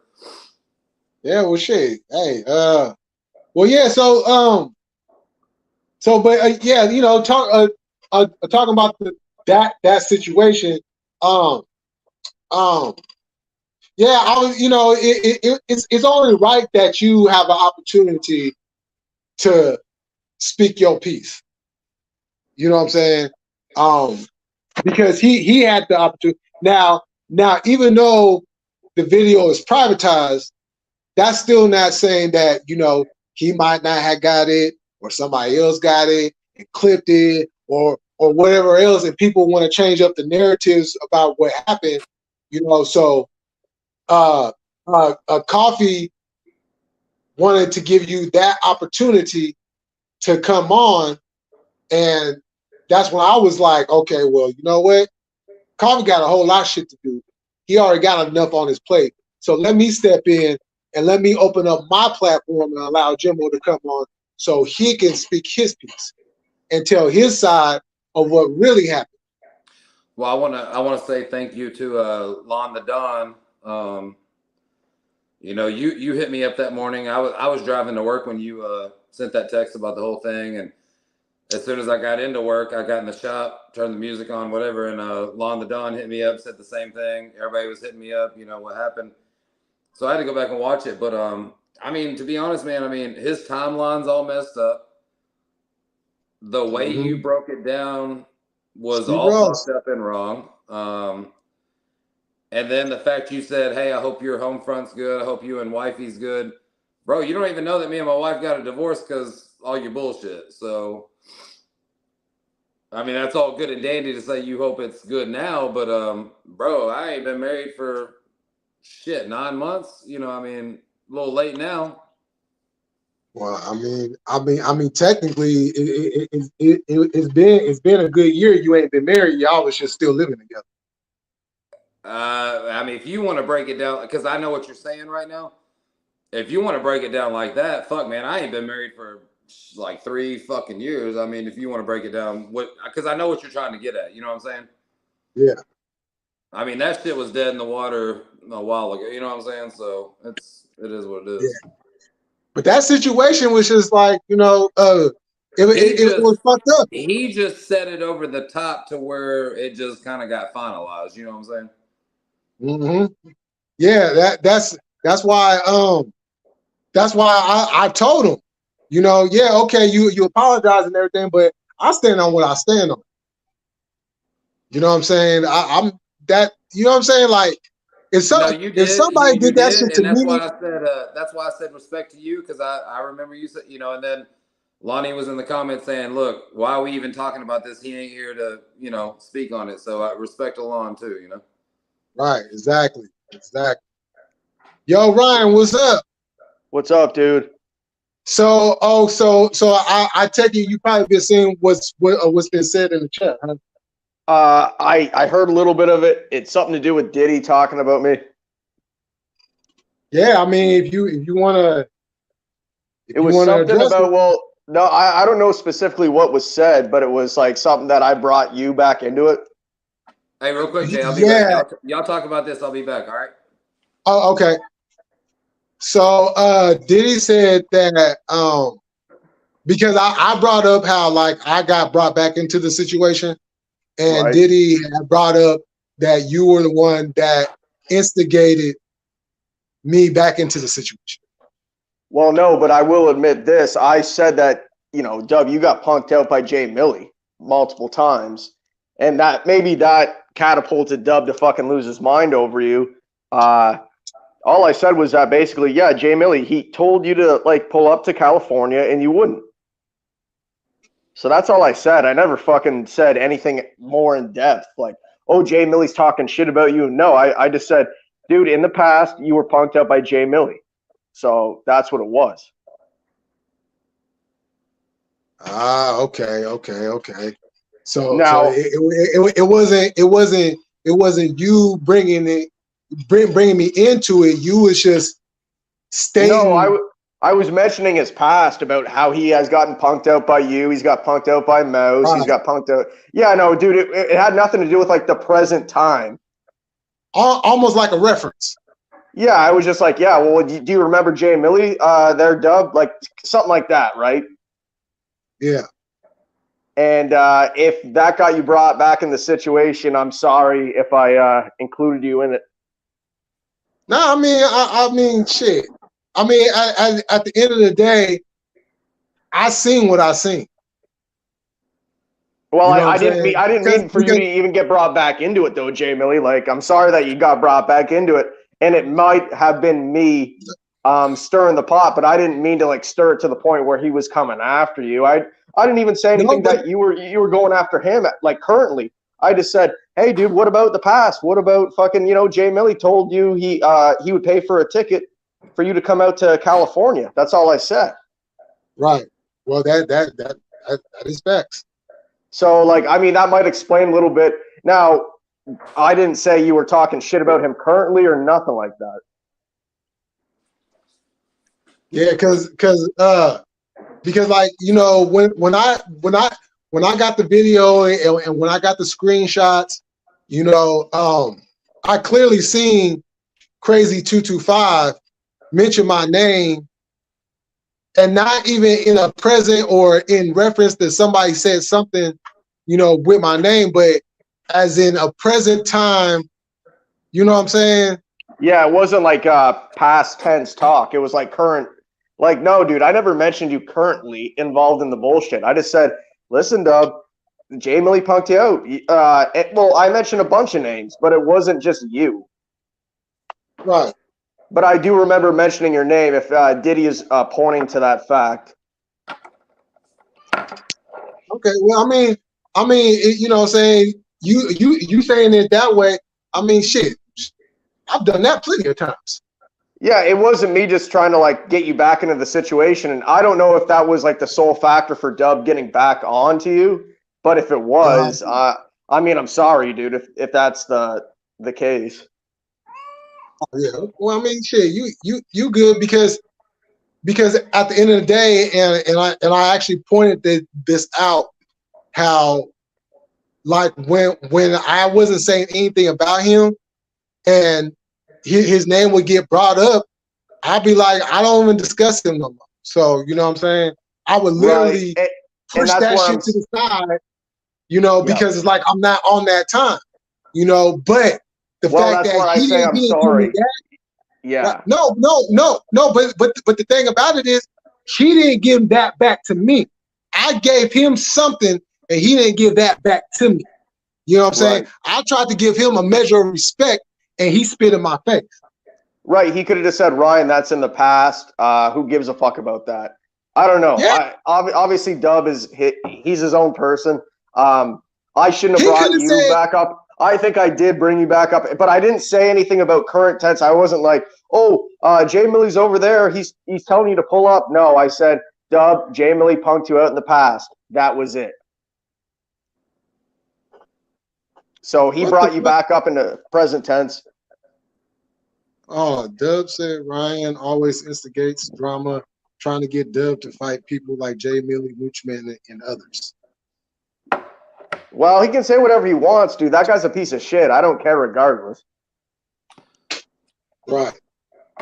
Yeah. Well, shit. Hey. Well, yeah. But yeah. Talking about that situation. Um. Um. Yeah. I was. It's only right that you have an opportunity to speak your piece. You know what I'm saying? Um. Because he had the opportunity. Now, even though the video is privatized, that's still not saying that he might not have got it or somebody else got it and clipped it or whatever else, and people want to change up the narratives about what happened. So Coffee wanted to give you that opportunity to come on, and that's when I was like, okay, well, you know what? Carver got a whole lot of shit to do. He already got enough on his plate. So let me step in and let me open up my platform and allow Jimbo to come on so he can speak his piece and tell his side of what really happened. Well, I wanna say thank you to Lon the Don. You hit me up that morning. I was driving to work when you sent that text about the whole thing, and as soon as I got into work, I got in the shop, turned the music on, whatever, and Lon the Don hit me up, said the same thing. Everybody was hitting me up, what happened. So I had to go back and watch it. But I mean, to be honest, man, I mean, his timeline's all messed up. The way you broke it down was Steve all Ross. fucked up and wrong. And then the fact you said, "Hey, I hope your home front's good. I hope you and wifey's good." Bro, you don't even know that me and my wife got a divorce because all your bullshit. So I mean, that's all good and dandy to say you hope it's good now, but bro, I ain't been married for shit 9 months. I mean, a little late now. Well, I mean, technically, it's been a good year. You ain't been married. Y'all was just still living together. I mean, if you want to break it down, because I know what you're saying right now. If you want to break it down like that, fuck, man, I ain't been married for like 3 fucking years. I mean, if you want to break it down, because I know what you're trying to get at. You know what I'm saying? Yeah. I mean, that shit was dead in the water a while ago. You know what I'm saying? So it is what it is. Yeah. But that situation was just like, it was fucked up. He just set it over the top to where it just kind of got finalized. You know what I'm saying? Mm-hmm. Yeah, that's why I told him, yeah, okay, you apologize and everything, but I stand on what I stand on. You know what I'm saying? I'm that. You know what I'm saying? Like, if somebody did that shit and to me, that's why I said respect to you, because I remember you said, and then Lonnie was in the comments saying, "Look, why are we even talking about this? He ain't here to speak on it." So I respect Alon too. Right? Exactly. Yo, Ryan, what's up? What's up, dude? So I take it you probably been seeing what's been said in the chat, huh? I heard a little bit of it. It's something to do with Diddy talking about me. Yeah, I mean, if you wanna, it was something about no, I don't know specifically what was said, but it was like something that I brought you back into it. Hey, real quick, Jay, I'll be back. Y'all talk about this. I'll be back. All right. Oh, okay. So Diddy said that because I brought up how like I got brought back into the situation, and Right. Diddy had brought up that you were the one that instigated me back into the situation. Well, no, but I will admit this. I said that, Dubb, you got punked out by Jay Millie multiple times, and that maybe that catapulted Dubb to fucking lose his mind over you. All I said was that basically, yeah, Jay Millie, he told you to like pull up to California and you wouldn't. So that's all I said. I never fucking said anything more in depth. Like, oh, Jay Millie's talking shit about you. No, I just said, dude, in the past, you were punked out by Jay Millie. So that's what it was. Okay. So now, it wasn't you bringing me into it. You was just stating. No, I was mentioning his past about how he has gotten punked out by you. He's got punked out by Mouse. Right. He's got punked out. Yeah, no, dude, it had nothing to do with like the present time. Almost like a reference. Yeah, I was just like, yeah, well, do you remember Jay Millie, their Dubb? Like something like that, right? Yeah. And if that got you brought back in the situation, I'm sorry if I included you in it. No, I mean, shit. I mean, at the end of the day, I seen what I seen. Well, I didn't mean for you to even get brought back into it, though, Jay Millie. Like, I'm sorry that you got brought back into it, and it might have been me stirring the pot, but I didn't mean to like stir it to the point where he was coming after you. I didn't even say anything that you were going after him like currently. I just said, hey, dude, what about the past? What about fucking Jay Millie told you he would pay for a ticket for you to come out to California? That's all I said. Right. Well, that is facts. So, like, I mean, that might explain a little bit. Now, I didn't say you were talking shit about him currently or nothing like that. Yeah, because like, you know, when I got the video and when I got the screenshots, you know, I clearly seen Crazy 225 mention my name, and not even in a present or in reference that somebody said something, you know, with my name, but as in a present time. You know what I'm saying? Yeah, it wasn't like past tense talk. It was like current. Like, no, dude, I never mentioned you currently involved in the bullshit. I just said, listen, Dubb, Jay Millie punked you out. Well, I mentioned a bunch of names, but it wasn't just you. Right. But I do remember mentioning your name if Diddy is pointing to that fact. Okay. Well, I mean, you know what I'm saying? You saying it that way. I mean, shit. I've done that plenty of times. Yeah, it wasn't me just trying to like get you back into the situation, and I don't know if that was like the sole factor for Dubb getting back on to you, but if it was, I mean, I'm sorry, dude, if that's the case. Yeah. Well, I mean, shit, you good because at the end of the day, and I actually pointed this out, how like when I wasn't saying anything about him and his name would get brought up, I'd be like, I don't even discuss him no more. So, you know what I'm saying? I would literally push that shit to the side, you know, because it's like I'm not on that time, you know. But the fact that he didn't give me that, yeah, right? No. But the thing about it is, he didn't give that back to me. I gave him something, and he didn't give that back to me. You know what I'm saying? I tried to give him a measure of respect, and he spit in my face. Right. He could have just said, Ryan, that's in the past. Who gives a fuck about that? I don't know. Yeah. Obviously, Dubb he's his own person. I shouldn't have brought you back up. I think I did bring you back up, but I didn't say anything about current tense. I wasn't like, oh, Jay Millie's over there. He's telling you to pull up. No, I said, Dubb, Jay Millie punked you out in the past. That was it. So he brought you back up into present tense. Oh, Dubb said Ryan always instigates drama, trying to get Dubb to fight people like Jay Millie, Moochman, and others. Well, he can say whatever he wants, dude. That guy's a piece of shit. I don't care regardless. Right.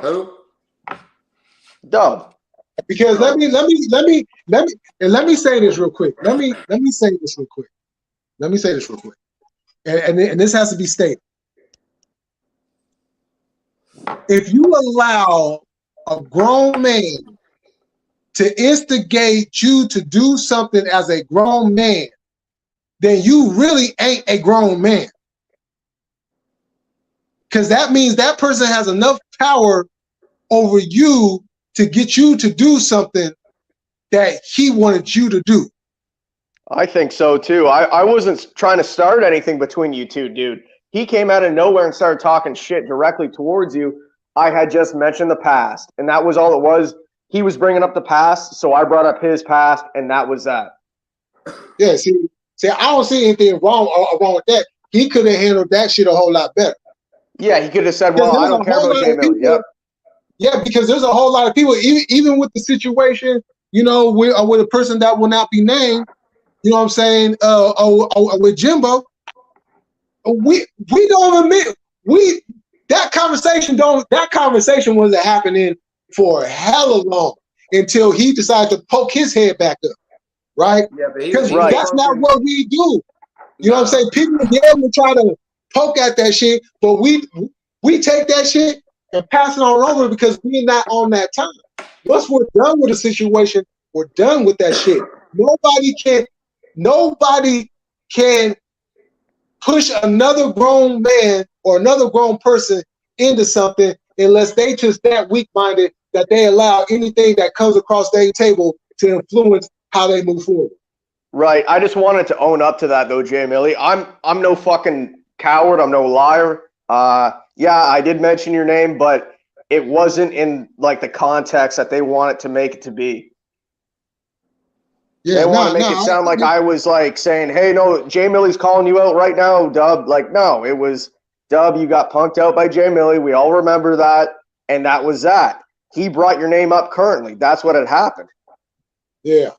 Who? Dubb. Because let me say this real quick. Let me say this real quick. And this has to be stated. If you allow a grown man to instigate you to do something as a grown man, then you really ain't a grown man. Because that means that person has enough power over you to get you to do something that he wanted you to do. I think so too. I wasn't trying to start anything between you two, dude. He came out of nowhere and started talking shit directly towards you. I had just mentioned the past, and that was all it was. He was bringing up the past, so I brought up his past, and that was that. Yeah, see, I don't see anything wrong with that. He could have handled that shit a whole lot better. Yeah, he could have said, well, I don't care about Jay Millie. Yep. Yeah, because there's a whole lot of people, even with the situation, you know, with a person that will not be named, you know what I'm saying, with Jimbo, we don't admit, that conversation wasn't happening for hella long until he decided to poke his head back up, right? Yeah, because that's not what we do. You know what I'm saying? People will try to poke at that shit, but we take that shit and pass it on over because we're not on that time. Once we're done with the situation, we're done with that shit. Nobody can push another grown man or another grown person into something unless they just that weak-minded that they allow anything that comes across their table to influence how they move forward. Right. I just wanted to own up to that though, Jay Millie. I'm no fucking coward. I'm no liar. Yeah, I did mention your name, but it wasn't in like the context that they want it to make it to be. Yeah, They want to no, make it sound like I was like saying, "Hey, no, Jay Millie's calling you out right now, Dubb." Like, no, it was Dubb. You got punked out by Jay Millie. We all remember that, and that was that. He brought your name up currently. That's what had happened. yeah.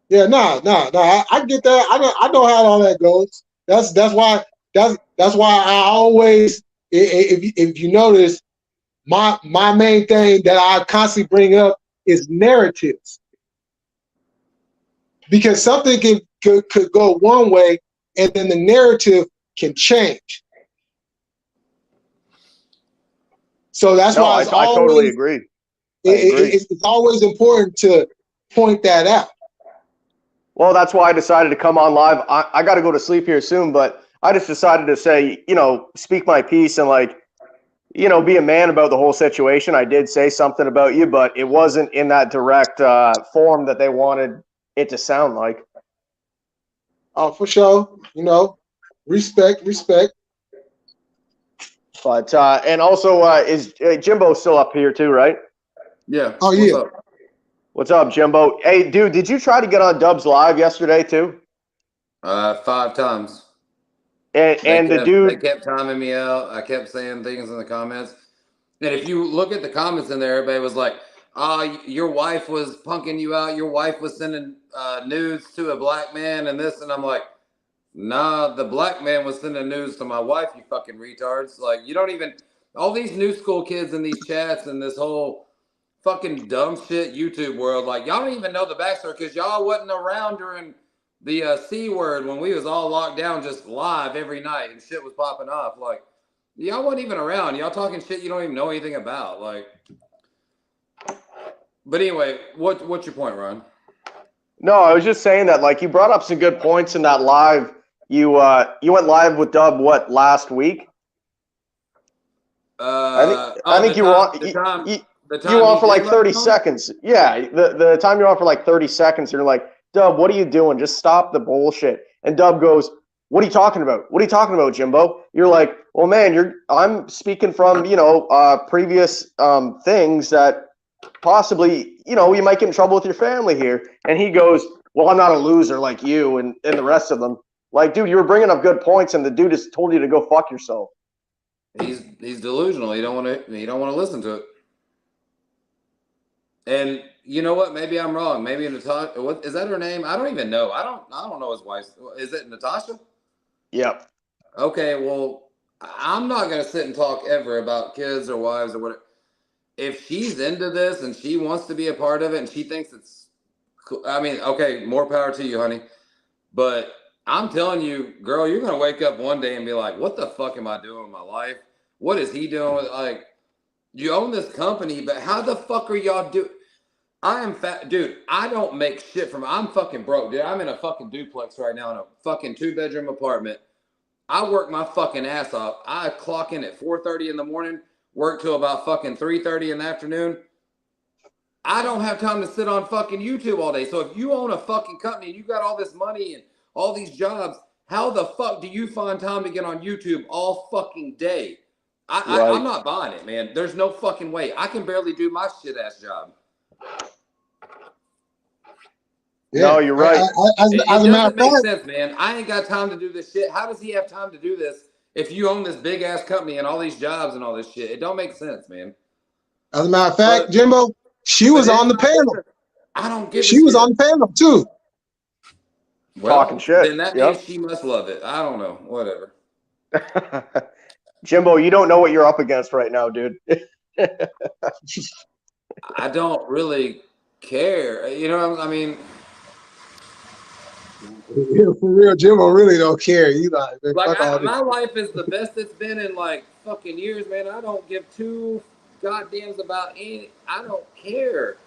Yeah, I get that. I know how all that goes. That's why I always, if you notice, my main thing that I constantly bring up is narratives, because something could go one way and then the narrative can change. So that's why it's I totally always agree. I agree. it's always important to point that out. Well, that's why I decided to come on live. I got to go to sleep here soon, but I just decided to say, speak my piece and be a man about the whole situation. I did say something about you, but it wasn't in that direct form that they wanted it to sound like. Oh, for sure. Respect. But and also, is Jimbo still up here too, right? Yeah. Oh, What's yeah. up? What's up, Jimbo? Hey, dude, did you try to get on Dubb's live yesterday too? 5 times. And the dude, they kept timing me out. I kept saying things in the comments. And if you look at the comments in there, everybody was like, your wife was punking you out. Your wife was sending nudes to a black man and this. And I'm like, nah, the black man was sending nudes to my wife, you fucking retards. Like, you don't even, all these new school kids in these chats and this whole fucking dumb shit YouTube world, like, y'all don't even know the backstory because y'all wasn't around during the C word when we was all locked down just live every night and shit was popping off. Like, y'all wasn't even around. Y'all talking shit you don't even know anything about. Like, but anyway, what's your point, Ron? No, I was just saying that you brought up some good points in that live. You went live with Dubb last week? I think you were on. You were on for 30 seconds. Yeah, the time you're on for 30 seconds, you're like, Dubb, what are you doing? Just stop the bullshit. And Dubb goes, what are you talking about? What are you talking about, Jimbo? You're like, well, man, I'm speaking from previous things that possibly you might get in trouble with your family here. And he goes, well, I'm not a loser like you and the rest of them. Like, dude, you were bringing up good points, and the dude just told you to go fuck yourself. He's delusional. He don't want to listen to it. And you know what? Maybe I'm wrong. Maybe Natasha. What is that her name? I don't even know. I don't know his wife. Is it Natasha? Yep. Okay. Well, I'm not gonna sit and talk ever about kids or wives or whatever. If she's into this and she wants to be a part of it and she thinks it's cool, I mean, okay, more power to you, honey. But I'm telling you, girl, you're gonna wake up one day and be like, "What the fuck am I doing with my life? What is he doing?" Like, you own this company, but how the fuck are y'all doing? I am fat, dude. I don't make shit from. I'm fucking broke, dude. I'm in a fucking duplex right now in a fucking 2-bedroom apartment. I work my fucking ass off. I clock in at 4:30 in the morning, work till about fucking 3:30 in the afternoon. I don't have time to sit on fucking YouTube all day. So if you own a fucking company and you got all this money and all these jobs, how the fuck do you find time to get on YouTube all fucking day? I'm not buying it, man. There's no fucking way. I can barely do my shit ass job. Yeah, no, you're right. It doesn't make sense, man. I ain't got time to do this shit. How does he have time to do this if you own this big ass company and all these jobs and all this shit? It don't make sense, man. As a matter of fact, Jimbo, she was on the panel. I don't give a shit. She was on the panel too. Well, talking shit. Then that means she must love it. I don't know. Whatever. Jimbo, you don't know what you're up against right now, dude. I don't really care. You know, I mean, yeah, for real, Jimbo really don't care. You like my life is the best it's been in fucking years, man. I don't give two goddams about any. I don't care.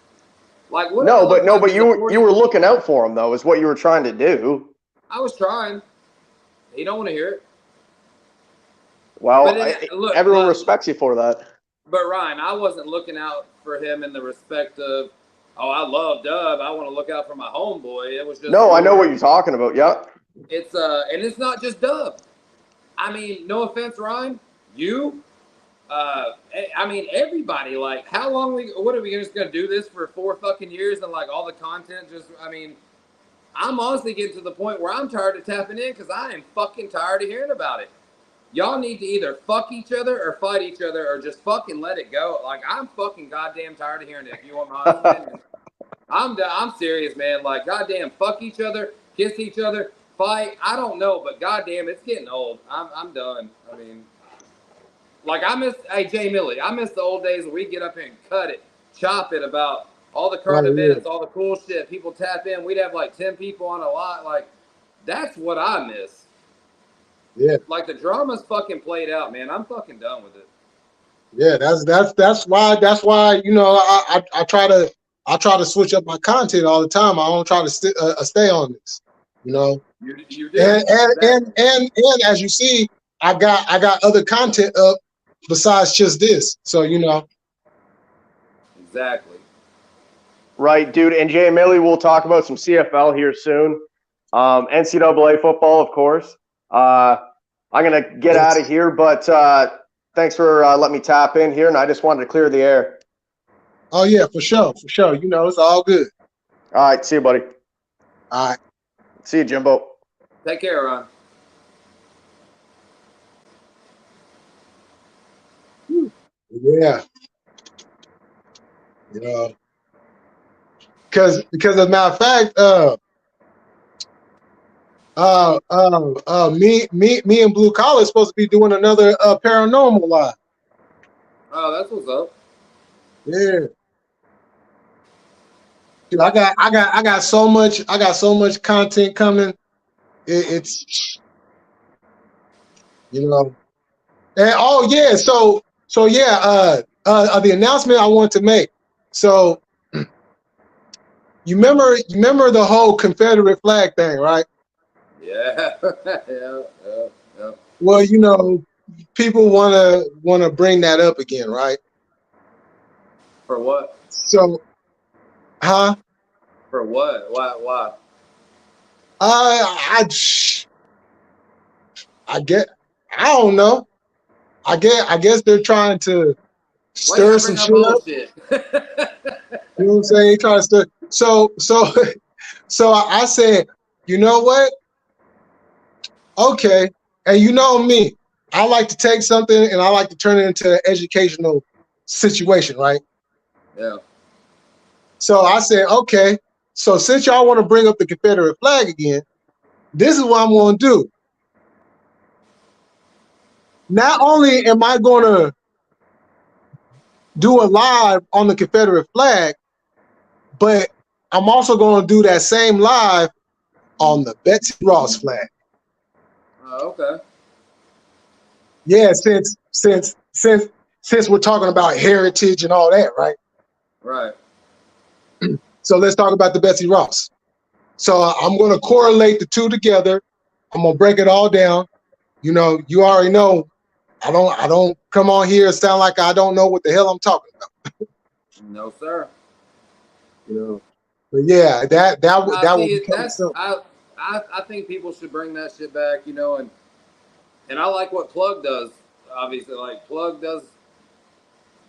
Like what? No, but you were looking out for him though, is what you were trying to do. I was trying. He don't want to hear it. Well, everyone respects you for that. But Ryan, I wasn't looking out for him in the respect of, oh, I love Dubb. I want to look out for my homeboy. It was just I know what you're talking about. Yeah. It's and it's not just Dubb. I mean, no offense, Ryan. You, I mean, everybody. Like, how long? What are we just gonna do this for 4 fucking years and like all the content? Just, I mean, I'm honestly getting to the point where I'm tired of tapping in because I am fucking tired of hearing about it. Y'all need to either fuck each other or fight each other or just fucking let it go. Like, I'm fucking goddamn tired of hearing it. If you want my honest opinion, I'm serious, man. Like, goddamn, fuck each other, kiss each other, fight. I don't know, but goddamn, it's getting old. I'm done. I mean, like, I miss, hey, Jay Millie, I miss the old days where we get up here and cut it, chop it about all the current events, all the cool shit. People tap in. We'd have like 10 people on a lot. Like, that's what I miss. Yeah. Like, the drama's fucking played out, man. I'm fucking done with it. Yeah, that's why you know I try to switch up my content all the time. I don't try to stay on this, you know. You do. And as you see, I got other content up besides just this. So you know. Exactly. Right, dude. And Jay Millie, we'll talk about some CFL here soon. NCAA football, of course. I'm going to get out of here, but thanks for letting me tap in here, and I just wanted to clear the air. Oh, yeah, for sure. You know, it's all good. All right, see you, buddy. All right. See you, Jimbo. Take care, Ron. Yeah. You know, because as a matter of fact, me and Blue Collar is supposed to be doing another paranormal live. Oh, that's what's up. Yeah. Dude, I got so much content coming. It's you know, and oh yeah, so yeah, the announcement I want to make. So you remember the whole Confederate flag thing, right? Yeah. Yeah. Well, you know, people wanna bring that up again, right? For what? So, huh? For what? Why? I get. I don't know. I guess they're trying to stir some shit up. Bullshit? You know what I'm saying? They try to stir. So I said, you know what? Okay, and you know me, I like to take something and I like to turn it into an educational situation, right? Yeah. So I said, okay. So since y'all want to bring up the Confederate flag again, this is what I'm going to do. Not only am I going to do a live on the Confederate flag, but I'm also going to do that same live on the Betsy Ross flag. Oh, okay. Yeah, since we're talking about heritage and all that, right? Right. So let's talk about the Betsy Ross. So I'm going to correlate the two together. I'm going to break it all down. You know, you already know. I don't come on here and sound like I don't know what the hell I'm talking about. No, sir. You know, but yeah, that would become something. I think people should bring that shit back. You know, and I like what Plug does. Obviously, like Plug does.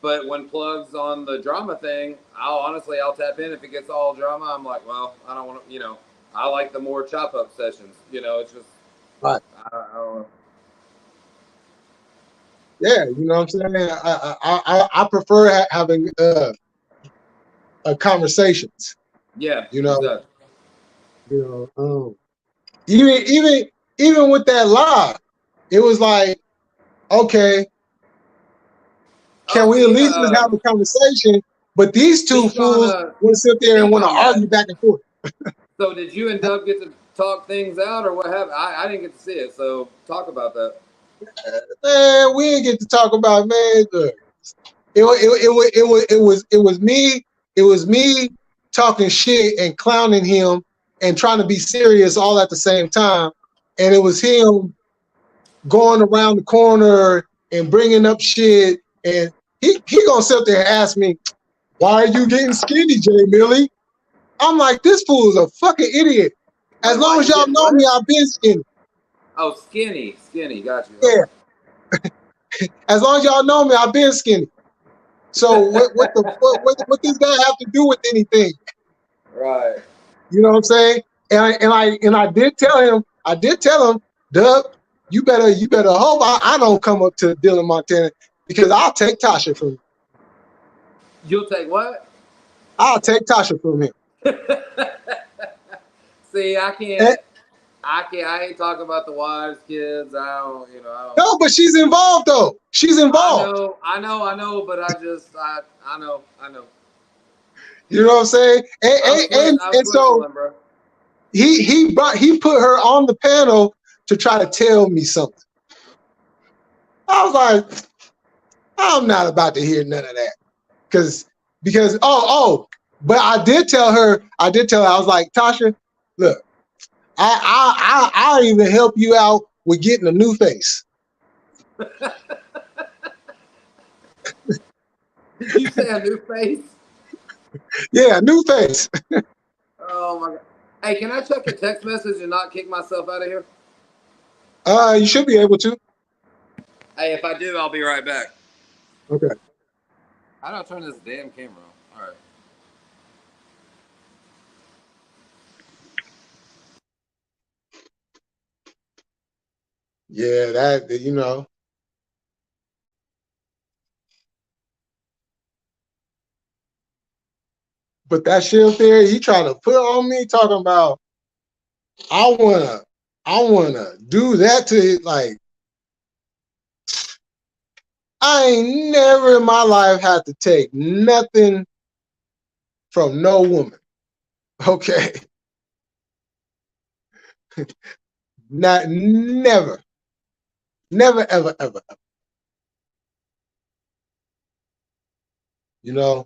But when Plug's on the drama thing, I'll tap in. If it gets all drama, I'm like, well, I don't want to, you know, I like the more chop up sessions. You know, it's just, right. I don't know. Yeah, you know what I'm saying? I prefer having conversations. Yeah, you know, exactly. You know, even with that live, it was like, okay, can we at least just have a conversation? But these two fools want to sit there and want to argue back and forth. So did you and Dubb get to talk things out, or what happened? I didn't get to see it, so talk about that. Man, we didn't get to talk about, man. It was me talking shit and clowning him and trying to be serious all at the same time, and it was him going around the corner and bringing up shit, and he gonna sit there and ask me, why are you getting skinny, Jay Millie? I'm like, this fool is a fucking idiot. As long as y'all know me, I've been skinny. Oh, skinny, got you. Yeah. As long as y'all know me, I've been skinny. So what this guy have to do with anything? Right. You know what I'm saying? And I did tell him, Dubb, you better hope I don't come up to Dylan Montana because I'll take Tasha from him. You'll take what? I'll take Tasha from him. See, I can't. I ain't talking about the wives, kids. I don't. No, but she's involved though. She's involved. I know, but I know. You know what I'm saying? And so bro. he put her on the panel to try to tell me something. I was like, I'm not about to hear none of that. Because but I did tell her, I was like, Tasha, look, I'll even help you out with getting a new face. Did you say a new face? Yeah, new face. Oh my God. Hey, can I check a text message and not kick myself out of here? You should be able to. Hey, if I do, I'll be right back. Okay. How do I turn this damn camera on? All right. Yeah, that, you know. But that shit there, he trying to put on me talking about I wanna do that to it. Like, I ain't never in my life had to take nothing from no woman. Okay. Never. Never, ever, ever, ever. You know?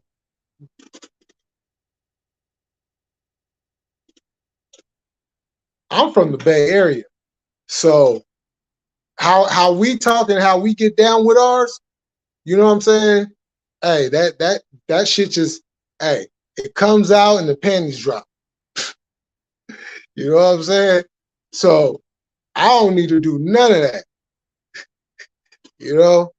I'm from the Bay Area. So how we talk and how we get down with ours, you know what I'm saying? Hey, that shit just, hey, it comes out and the panties drop. You know what I'm saying? So I don't need to do none of that. You know?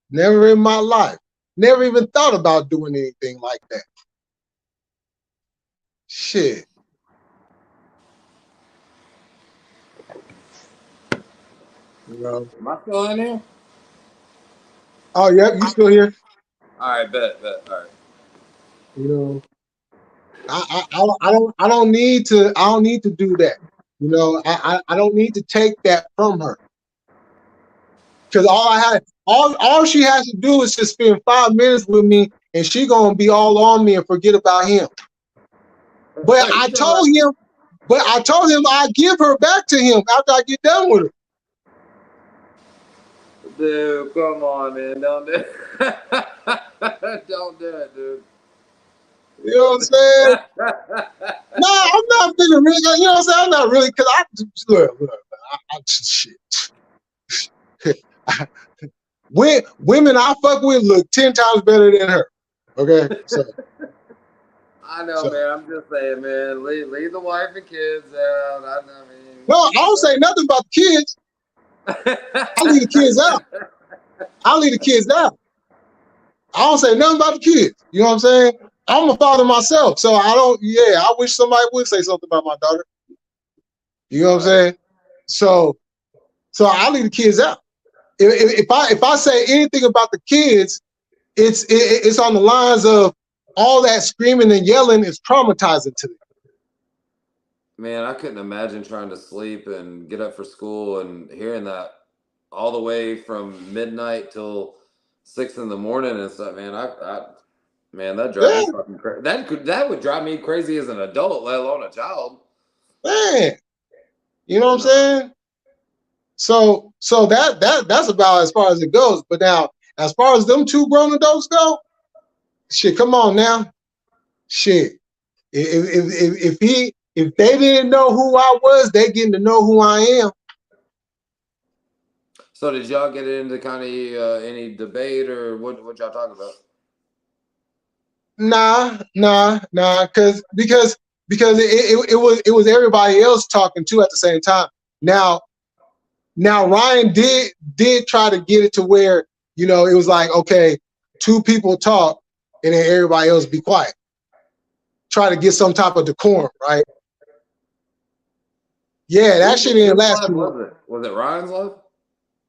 Never in my life. Never even thought about doing anything like that. Shit. You know? Am I still in here? Oh, yeah, you still here? All right, bet. All right. You know, I don't need to do that. You know, I don't need to take that from her. Because all she has to do is just spend 5 minutes with me and she gonna be all on me and forget about him. But I told him I'd give her back to him after I get done with her. Dude, come on, man. Don't do it. Don't do it, dude. You know what I'm saying? No, I'm not thinking really. You know what I'm saying? I'm not really, because I shit. Women I fuck with look 10 times better than her. Okay, so I know, man. I'm just saying, man. Leave the wife and kids out. I mean, no, I don't say nothing about the kids. I leave the kids out. I don't say nothing about the kids. You know what I'm saying? I'm a father myself, so I don't. Yeah, I wish somebody would say something about my daughter. You know what I'm saying? So I leave the kids out. If I say anything about the kids, it's on the lines of all that screaming and yelling is traumatizing to them. Man, I couldn't imagine trying to sleep and get up for school and hearing that all the way from midnight till 6 in the morning and stuff. Man, man, that drive me fucking crazy. That would drive me crazy as an adult, let alone a child. Man, you know what I'm saying? So that's about as far as it goes. But now, as far as them two grown adults go, shit, come on now, shit. If they didn't know who I was, they getting to know who I am. So did y'all get into kind of any debate or what y'all talking about? Nah, because it was everybody else talking too at the same time. Now Now Ryan did try to get it to where, you know, it was like, okay, two people talk and then everybody else be quiet. Try to get some type of decorum, right? Yeah, that shit didn't last too long. Was it Ryan's live?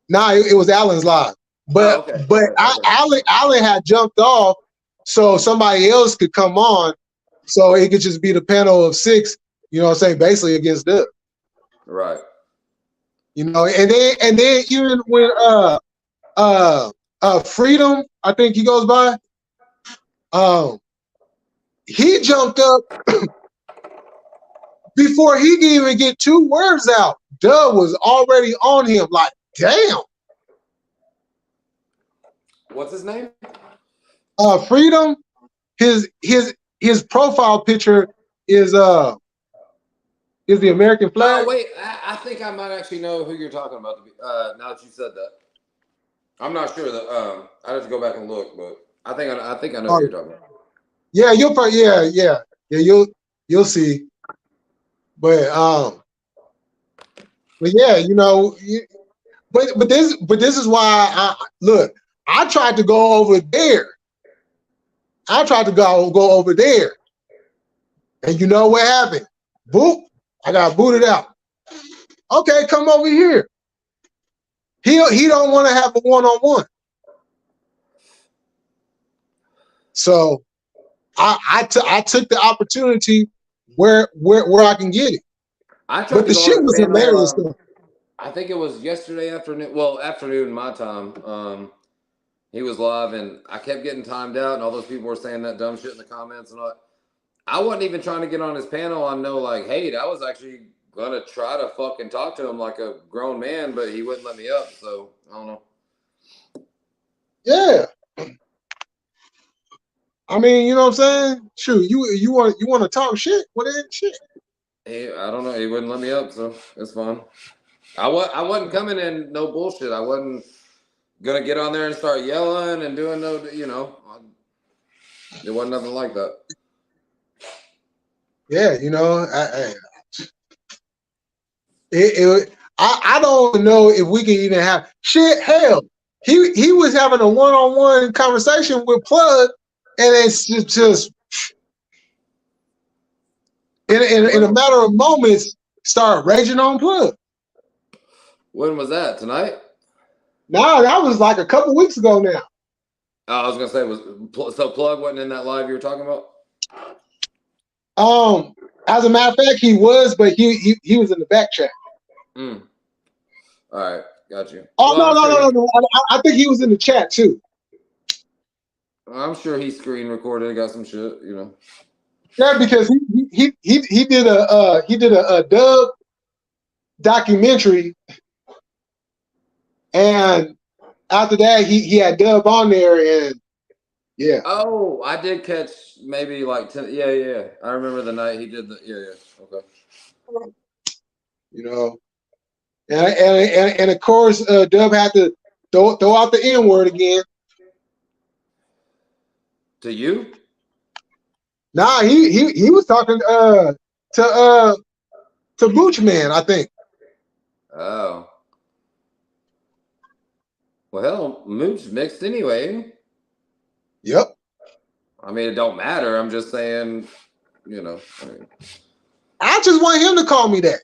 Nah, it was Allen's live. But okay. Allen had jumped off so somebody else could come on, so it could just be the panel of 6, you know what I'm saying, basically against Dubb. Right. You know, and then even when Freedom, I think he goes by, he jumped up before he could even get 2 words out. Dubb was already on him, like, damn. What's his name? Freedom. His profile picture is the American flag. Oh wait, I think I might actually know who you're talking about. Now that you said that, I'm not sure that. I have to go back and look, but I think I know who you're talking about. Yeah, you'll probably you'll see. But yeah, you know, but this is why I tried to go over there. I tried to go over there, and you know what happened? Boop! I got booted out. Okay, come over here. He don't want to have a one-on-one. So I took the opportunity where I can get it. But the shit was hilarious though. I think it was yesterday afternoon. Well, afternoon my time. He was live, and I kept getting timed out, and all those people were saying that dumb shit in the comments and all. I wasn't even trying to get on his panel. I know, like, hey, I was actually gonna try to fucking talk to him like a grown man, but he wouldn't let me up. So I don't know. Yeah. I mean, you know what I'm saying? Shoot, you want to talk shit? What is shit? Hey, I don't know. He wouldn't let me up, so it's fine. I wasn't coming in no bullshit. I wasn't gonna get on there and start yelling and doing no, you know. It wasn't nothing like that. Yeah, you know, I don't know if we can even have shit. Hell, he was having a one-on-one conversation with Plug, and it's just in a matter of moments start raging on Plug. When was that? Tonight? No, that was like a couple weeks ago now. I was gonna say so Plug wasn't in that live you were talking about. As a matter of fact, he was, but he was in the back chat. All right, got you. Oh, well, no. I think he was in the chat too. I'm sure he screen recorded, got some shit, you know. Yeah, because he did a Dubb documentary, and after that he had Dubb on there, and yeah. Oh, I did catch maybe like 10. Yeah. I remember the night he did the. Yeah. Okay. You know, and of course Dubb had to throw out the N-word again. To you? Nah, he was talking to Booch Man, I think. Oh. Well, hell, Mooch mixed anyway. Yep. I mean, it don't matter. I'm just saying, you know. I just want him to call me that.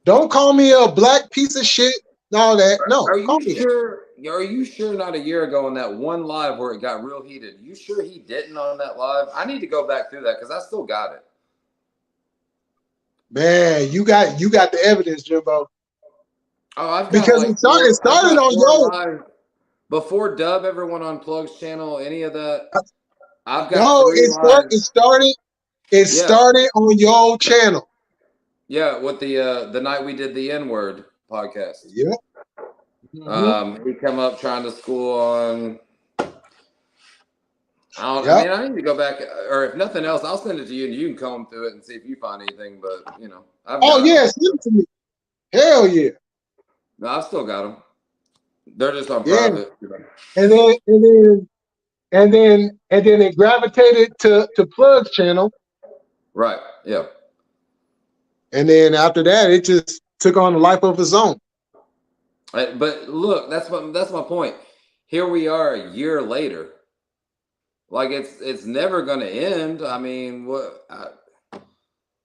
Don't call me a black piece of shit and all that. No, are call you me sure? That. Are you sure not a year ago in that one live where it got real heated? You sure he didn't on that live? I need to go back through that because I still got it. Man, you got the evidence, Jimbo. Oh, I've got because like it started on your. Before Dubb ever went on Plug's channel, any of that, I've got no. It started on your channel. Yeah, with the night we did the N-word podcast. Yeah. Mm-hmm. He come up trying to school on. I mean, I need to go back, or if nothing else, I'll send it to you, and you can comb through it and see if you find anything. But you know, send it to me. Hell yeah. No, I've still got them. They're just on private. And then it gravitated to Plug's channel. Right. Yeah. And then after that, it just took on a life of its own. But look, that's my point. Here we are a year later. Like it's never going to end. I mean,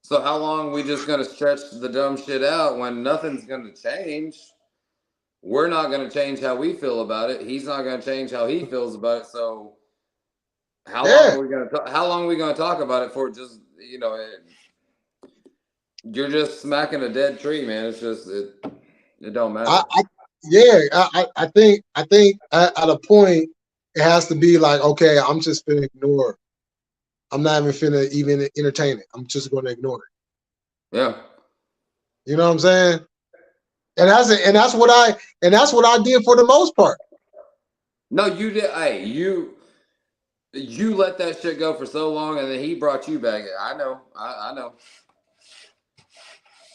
so how long we just going to stretch the dumb shit out when nothing's going to change? We're not going to change how we feel about it. He's not going to change how he feels about it. So how long are we going to how long are we going to talk about it for? Just you're just smacking a dead tree, man. It's just it don't matter. I think at a point it has to be like, okay, I'm just gonna ignore. I'm not even finna even entertain it. I'm just gonna ignore it. Yeah. You know what I'm saying? And that's what I did for the most part. No, you did. Hey, you let that shit go for so long, and then he brought you back. I know. I know.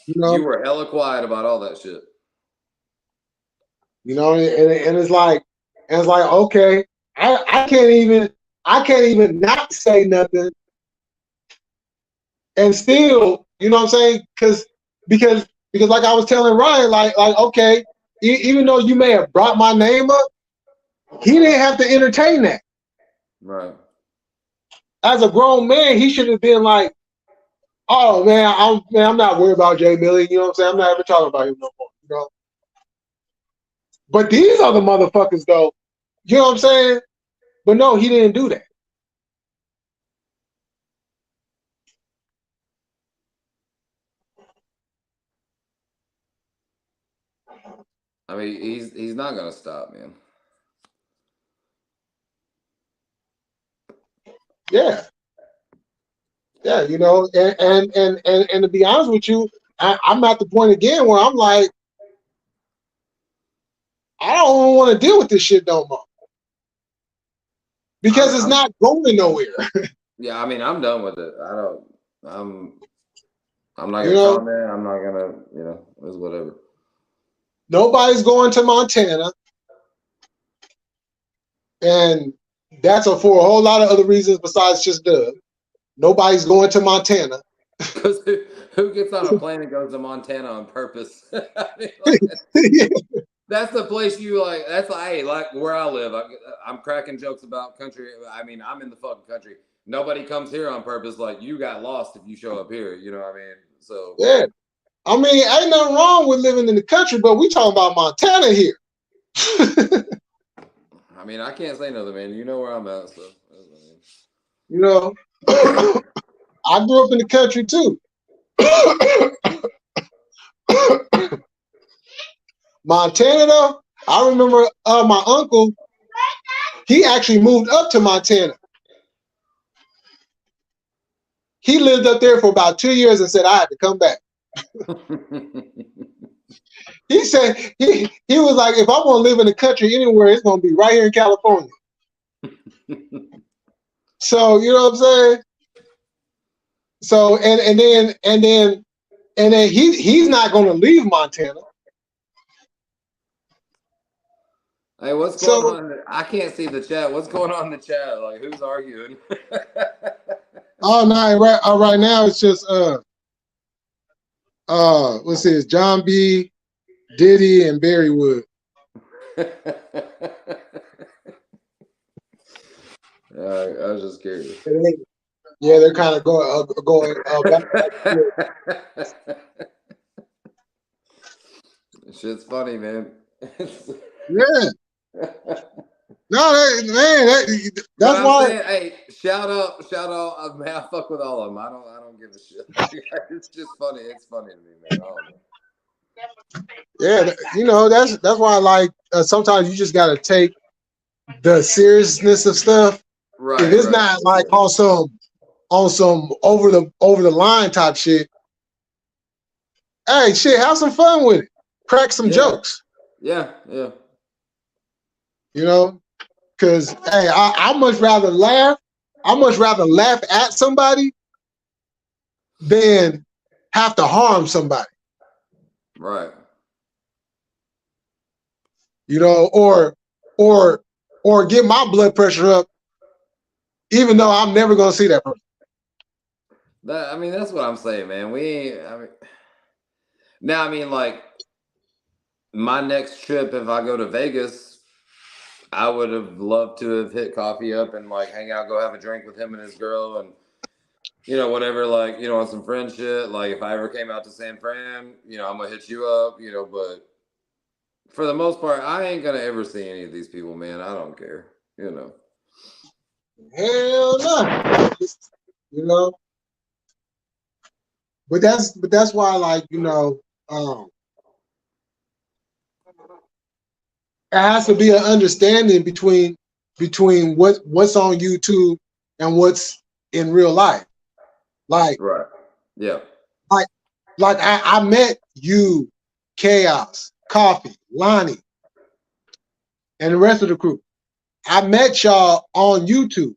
You were hella quiet about all that shit. You know, and it's like okay, I can't even not say nothing, and still, you know what I'm saying? Because like I was telling Ryan, like okay, even though you may have brought my name up, he didn't have to entertain that. Right. As a grown man, he should have been like, oh man, I'm not worried about Jay Millie. You know what I'm saying? I'm not ever talking about him no more. You know. But these other motherfuckers, though, you know what I'm saying? But no, he didn't do that. I mean, he's not gonna stop, man. Yeah, you know, and to be honest with you, I'm at the point again where I'm like, I don't want to deal with this shit no more because it's not going nowhere. Yeah, I mean, I'm done with it. I'm not gonna comment. I'm not gonna, it's whatever. Nobody's going to Montana, and that's for a whole lot of other reasons besides just Dubb. Nobody's going to Montana. Because who gets on a plane and goes to Montana on purpose? I mean, that's the place you like. That's like where I live. I'm cracking jokes about country. I mean, I'm in the fucking country. Nobody comes here on purpose. Like, you got lost if you show up here. You know what I mean? So yeah. I mean, ain't nothing wrong with living in the country, but we talking about Montana here. I mean, I can't say nothing, man. You know where I'm at, so. You know, I grew up in the country too. Montana, though, I remember my uncle, he actually moved up to Montana. He lived up there for about 2 years and said, I had to come back. He said, he was like, if I want to live in the country anywhere, it's going to be right here in California. So, you know what I'm saying? So, and then he's not going to leave Montana. Hey, what's going on? I can't see the chat. What's going on in the chat? Like, who's arguing? Oh no! Right now it's just let's see, it's John B, Diddy, and Barry Wood. I was just curious. Yeah, they're kind of going back. Shit's funny, man. Yeah. No, that's why. Saying, hey, shout out, man, I fuck with all of them. I don't give a shit. It's just funny. It's funny to me, man. Yeah, you know, that's why I like sometimes you just gotta take the seriousness of stuff. Right. If it's not like on some over the line type shit, hey, shit, have some fun with it. Crack some jokes. Yeah. You know, because hey, I much rather laugh. I much rather laugh at somebody than have to harm somebody. Right. You know, or get my blood pressure up, even though I'm never gonna see that person. That's what I'm saying, man. Now, I mean, like, my next trip, if I go to Vegas, I would have loved to have hit coffee up and like hang out, go have a drink with him and his girl, and whatever. Like, on some friend shit. Like, if I ever came out to San Fran, I'm gonna hit you up. But for the most part, I ain't gonna ever see any of these people, man. I don't care. Hell no. But that's why, like, it has to be an understanding between what's on YouTube and what's in real life. Like, right. Yeah. Like I met you, Chaos, Coffee, Lonnie, and the rest of the crew. I met y'all on YouTube,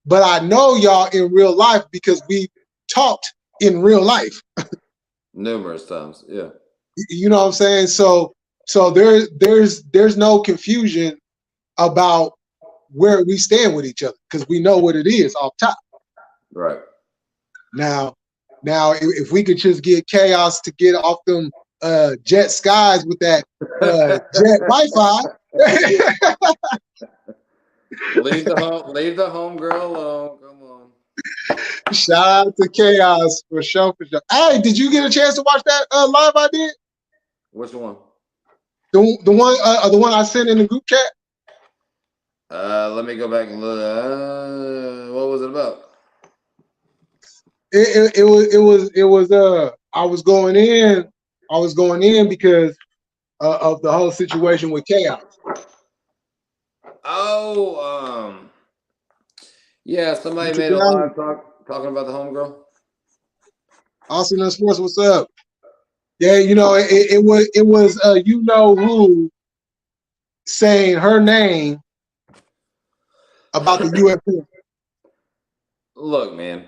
but I know y'all in real life because we talked in real life. Numerous times, yeah. You know what I'm saying? So there's no confusion about where we stand with each other because we know what it is off top. Right. Now, if we could just get Chaos to get off them jet skies with that jet Wi-Fi. leave the home girl alone. Come on. Shout out to Chaos for sure. Hey, did you get a chance to watch that live I did? Which one? The one I sent in the group chat. Let me go back and look. What was it about? It was I was going in because of the whole situation with Chaos. Oh, yeah, somebody made a live talking about the homegirl. Austin Sports, what's up? Yeah, it was who saying her name about the UFC. Look, man,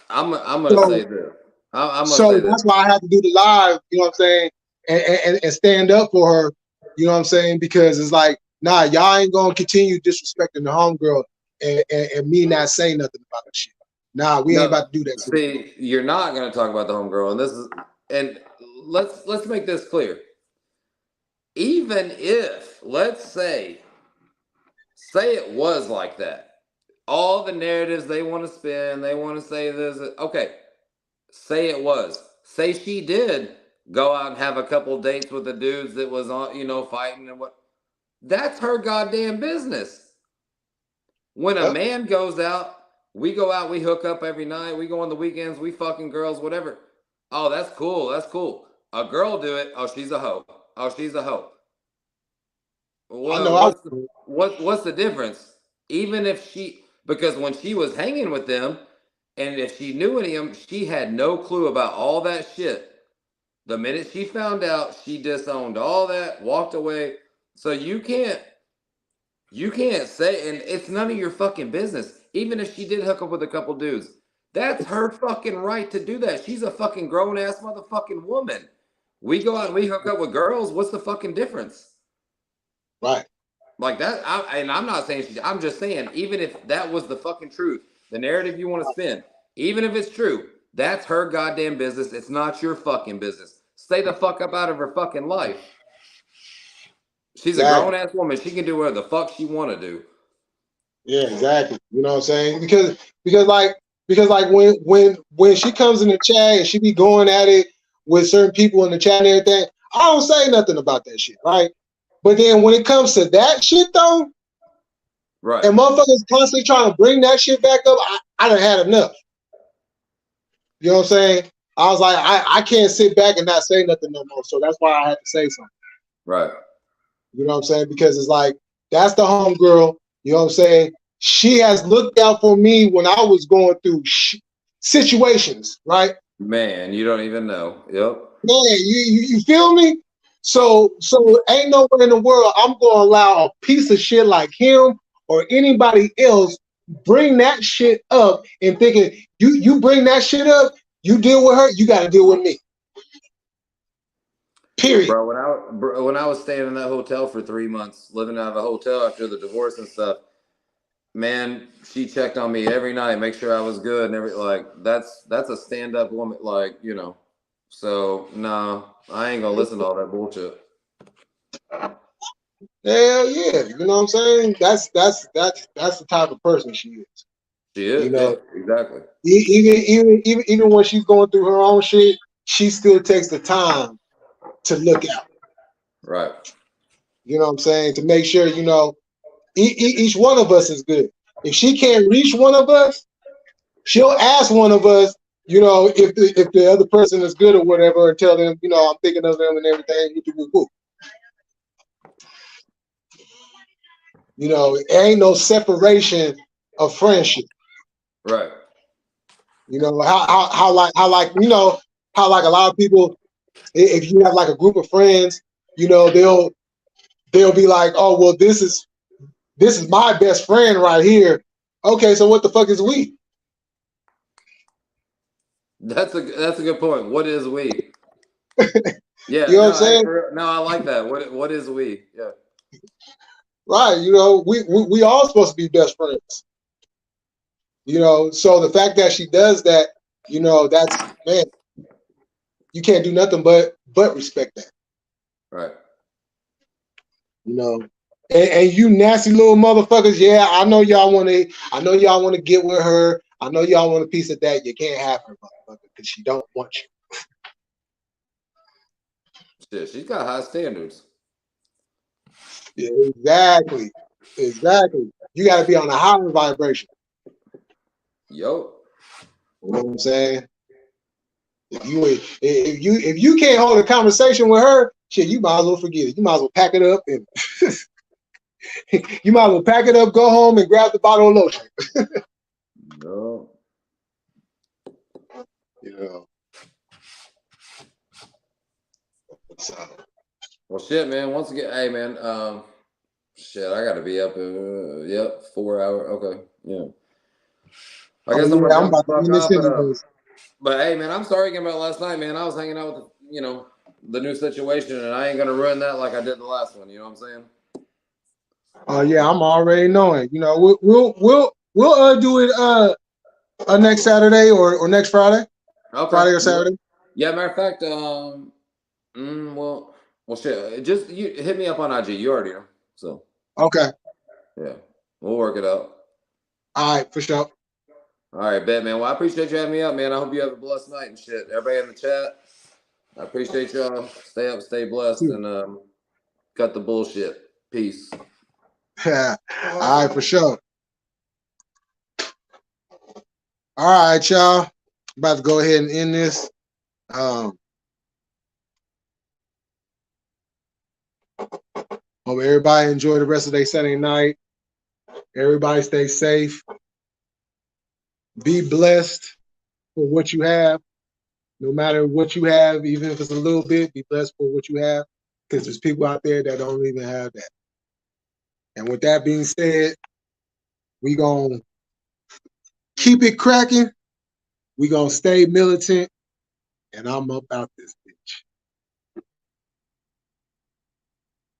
I'm gonna say this. I'm gonna so say that's this. why I had to do the live. You know what I'm saying, and stand up for her. You know what I'm saying, because it's like, nah, y'all ain't gonna continue disrespecting the homegirl and me not saying nothing about that shit. Nah, we ain't about to do that. See, you're not gonna talk about the homegirl, and let's make this clear. Even if, let's say it was like that, all the narratives they want to spin, they want to say this. Okay, say it was. Say she did go out and have a couple dates with the dudes that was on, fighting and what. That's her goddamn business. When a man goes out, we go out, we hook up every night, we go on the weekends, we fucking girls, whatever. Oh, that's cool. That's cool. A girl do it. Oh, she's a hoe. Oh, she's a hoe. Well, what's the difference? Even if because when she was hanging with them, and if she knew any of them, she had no clue about all that shit. The minute she found out, she disowned all that, walked away. So you can't say, and it's none of your fucking business. Even if she did hook up with a couple dudes, that's her fucking right to do that. She's a fucking grown ass motherfucking woman. We go out and we hook up with girls. What's the fucking difference? Right. Like that. I'm not saying I'm just saying, even if that was the fucking truth, the narrative you want to spin, even if it's true, that's her goddamn business. It's not your fucking business. Stay the fuck up out of her fucking life. She's a grown ass woman. She can do whatever the fuck she want to do. Yeah, exactly. You know what I'm saying? Because like when she comes in the chat and she be going at it with certain people in the chat and everything, I don't say nothing about that shit, right? But then when it comes to that shit though, right, and motherfuckers constantly trying to bring that shit back up, I done had enough. You know what I'm saying? I was like, I can't sit back and not say nothing no more. So that's why I had to say something. Right. You know what I'm saying? Because it's like, that's the homegirl. You know what I'm saying? She has looked out for me when I was going through situations, right? Man, you don't even know. Yep. Man, you feel me? So ain't nowhere in the world I'm gonna allow a piece of shit like him or anybody else bring that shit up and thinking you bring that shit up, you deal with her, you gotta deal with me. Period. Bro, when I was staying in that hotel for 3 months, living out of a hotel after the divorce and stuff, man, she checked on me every night, make sure I was good and everything. Like that's a stand-up woman, like, So no, I ain't gonna listen to all that bullshit. Hell yeah, you know what I'm saying? That's the type of person she is. She You is, yeah, know, exactly. even when she's going through her own shit, she still takes the time to look out. Right. You know what I'm saying? To make sure, you know, each one of us is good. If she can't reach one of us, she'll ask one of us, you know, if the other person is good or whatever, and tell them, you know, I'm thinking of them and everything. You know, there ain't no separation of friendship. Right. You know, how like you know how like a lot of people, if you have like a group of friends, you know, they'll be like, oh well, this is my best friend right here. Okay, so what the fuck is we? That's a good point. What is we? Yeah, You know what I'm no, saying? no, I like that. What is we? Yeah. Right. You know, we all supposed to be best friends. You know, so the fact that she does that, you know, that's man, you can't do nothing but respect that. Right. You know. And you nasty little motherfuckers, yeah, I know y'all want to get with her. I know y'all want a piece of that. You can't have her, motherfucker, because she don't want you. Shit, she's got high standards. Yeah, exactly. You got to be on a higher vibration. Yo. You know what I'm saying? If you can't hold a conversation with her, shit, you might as well forget it. You might as well pack it up and you might as well pack it up, go home, and grab the bottle of lotion. No. You know. So. Well, shit, man. Once again, hey, man. Shit, I gotta be up. Yep, 4 hour. Okay, yeah. I Oh guess I'm yeah, gonna I'm jump about the to fuck end this off. anyways. But hey, man, I'm sorry again about last night, man. I was hanging out with the new situation, and I ain't gonna ruin that like I did the last one. You know what I'm saying? Oh yeah, I'm already knowing. You know, we'll do it next Saturday or next Friday, Okay. Friday or Saturday. Yeah, matter of fact, well, shit. Just you hit me up on IG. You already know. So Okay. yeah, we'll work it out. All right, for sure. All right, bet, man. Well, I appreciate you having me up, man. I hope you have a blessed night and shit. Everybody in the chat, I appreciate y'all. Stay up, stay blessed, and cut the bullshit. Peace. All right, for sure. All right, y'all. About to go ahead and end this. Hope everybody enjoy the rest of their Saturday night. Everybody stay safe. Be blessed for what you have. No matter what you have, even if it's a little bit, be blessed for what you have. Because there's people out there that don't even have that. And with that being said, we gonna keep it cracking. We gonna stay militant. And I'm up out this.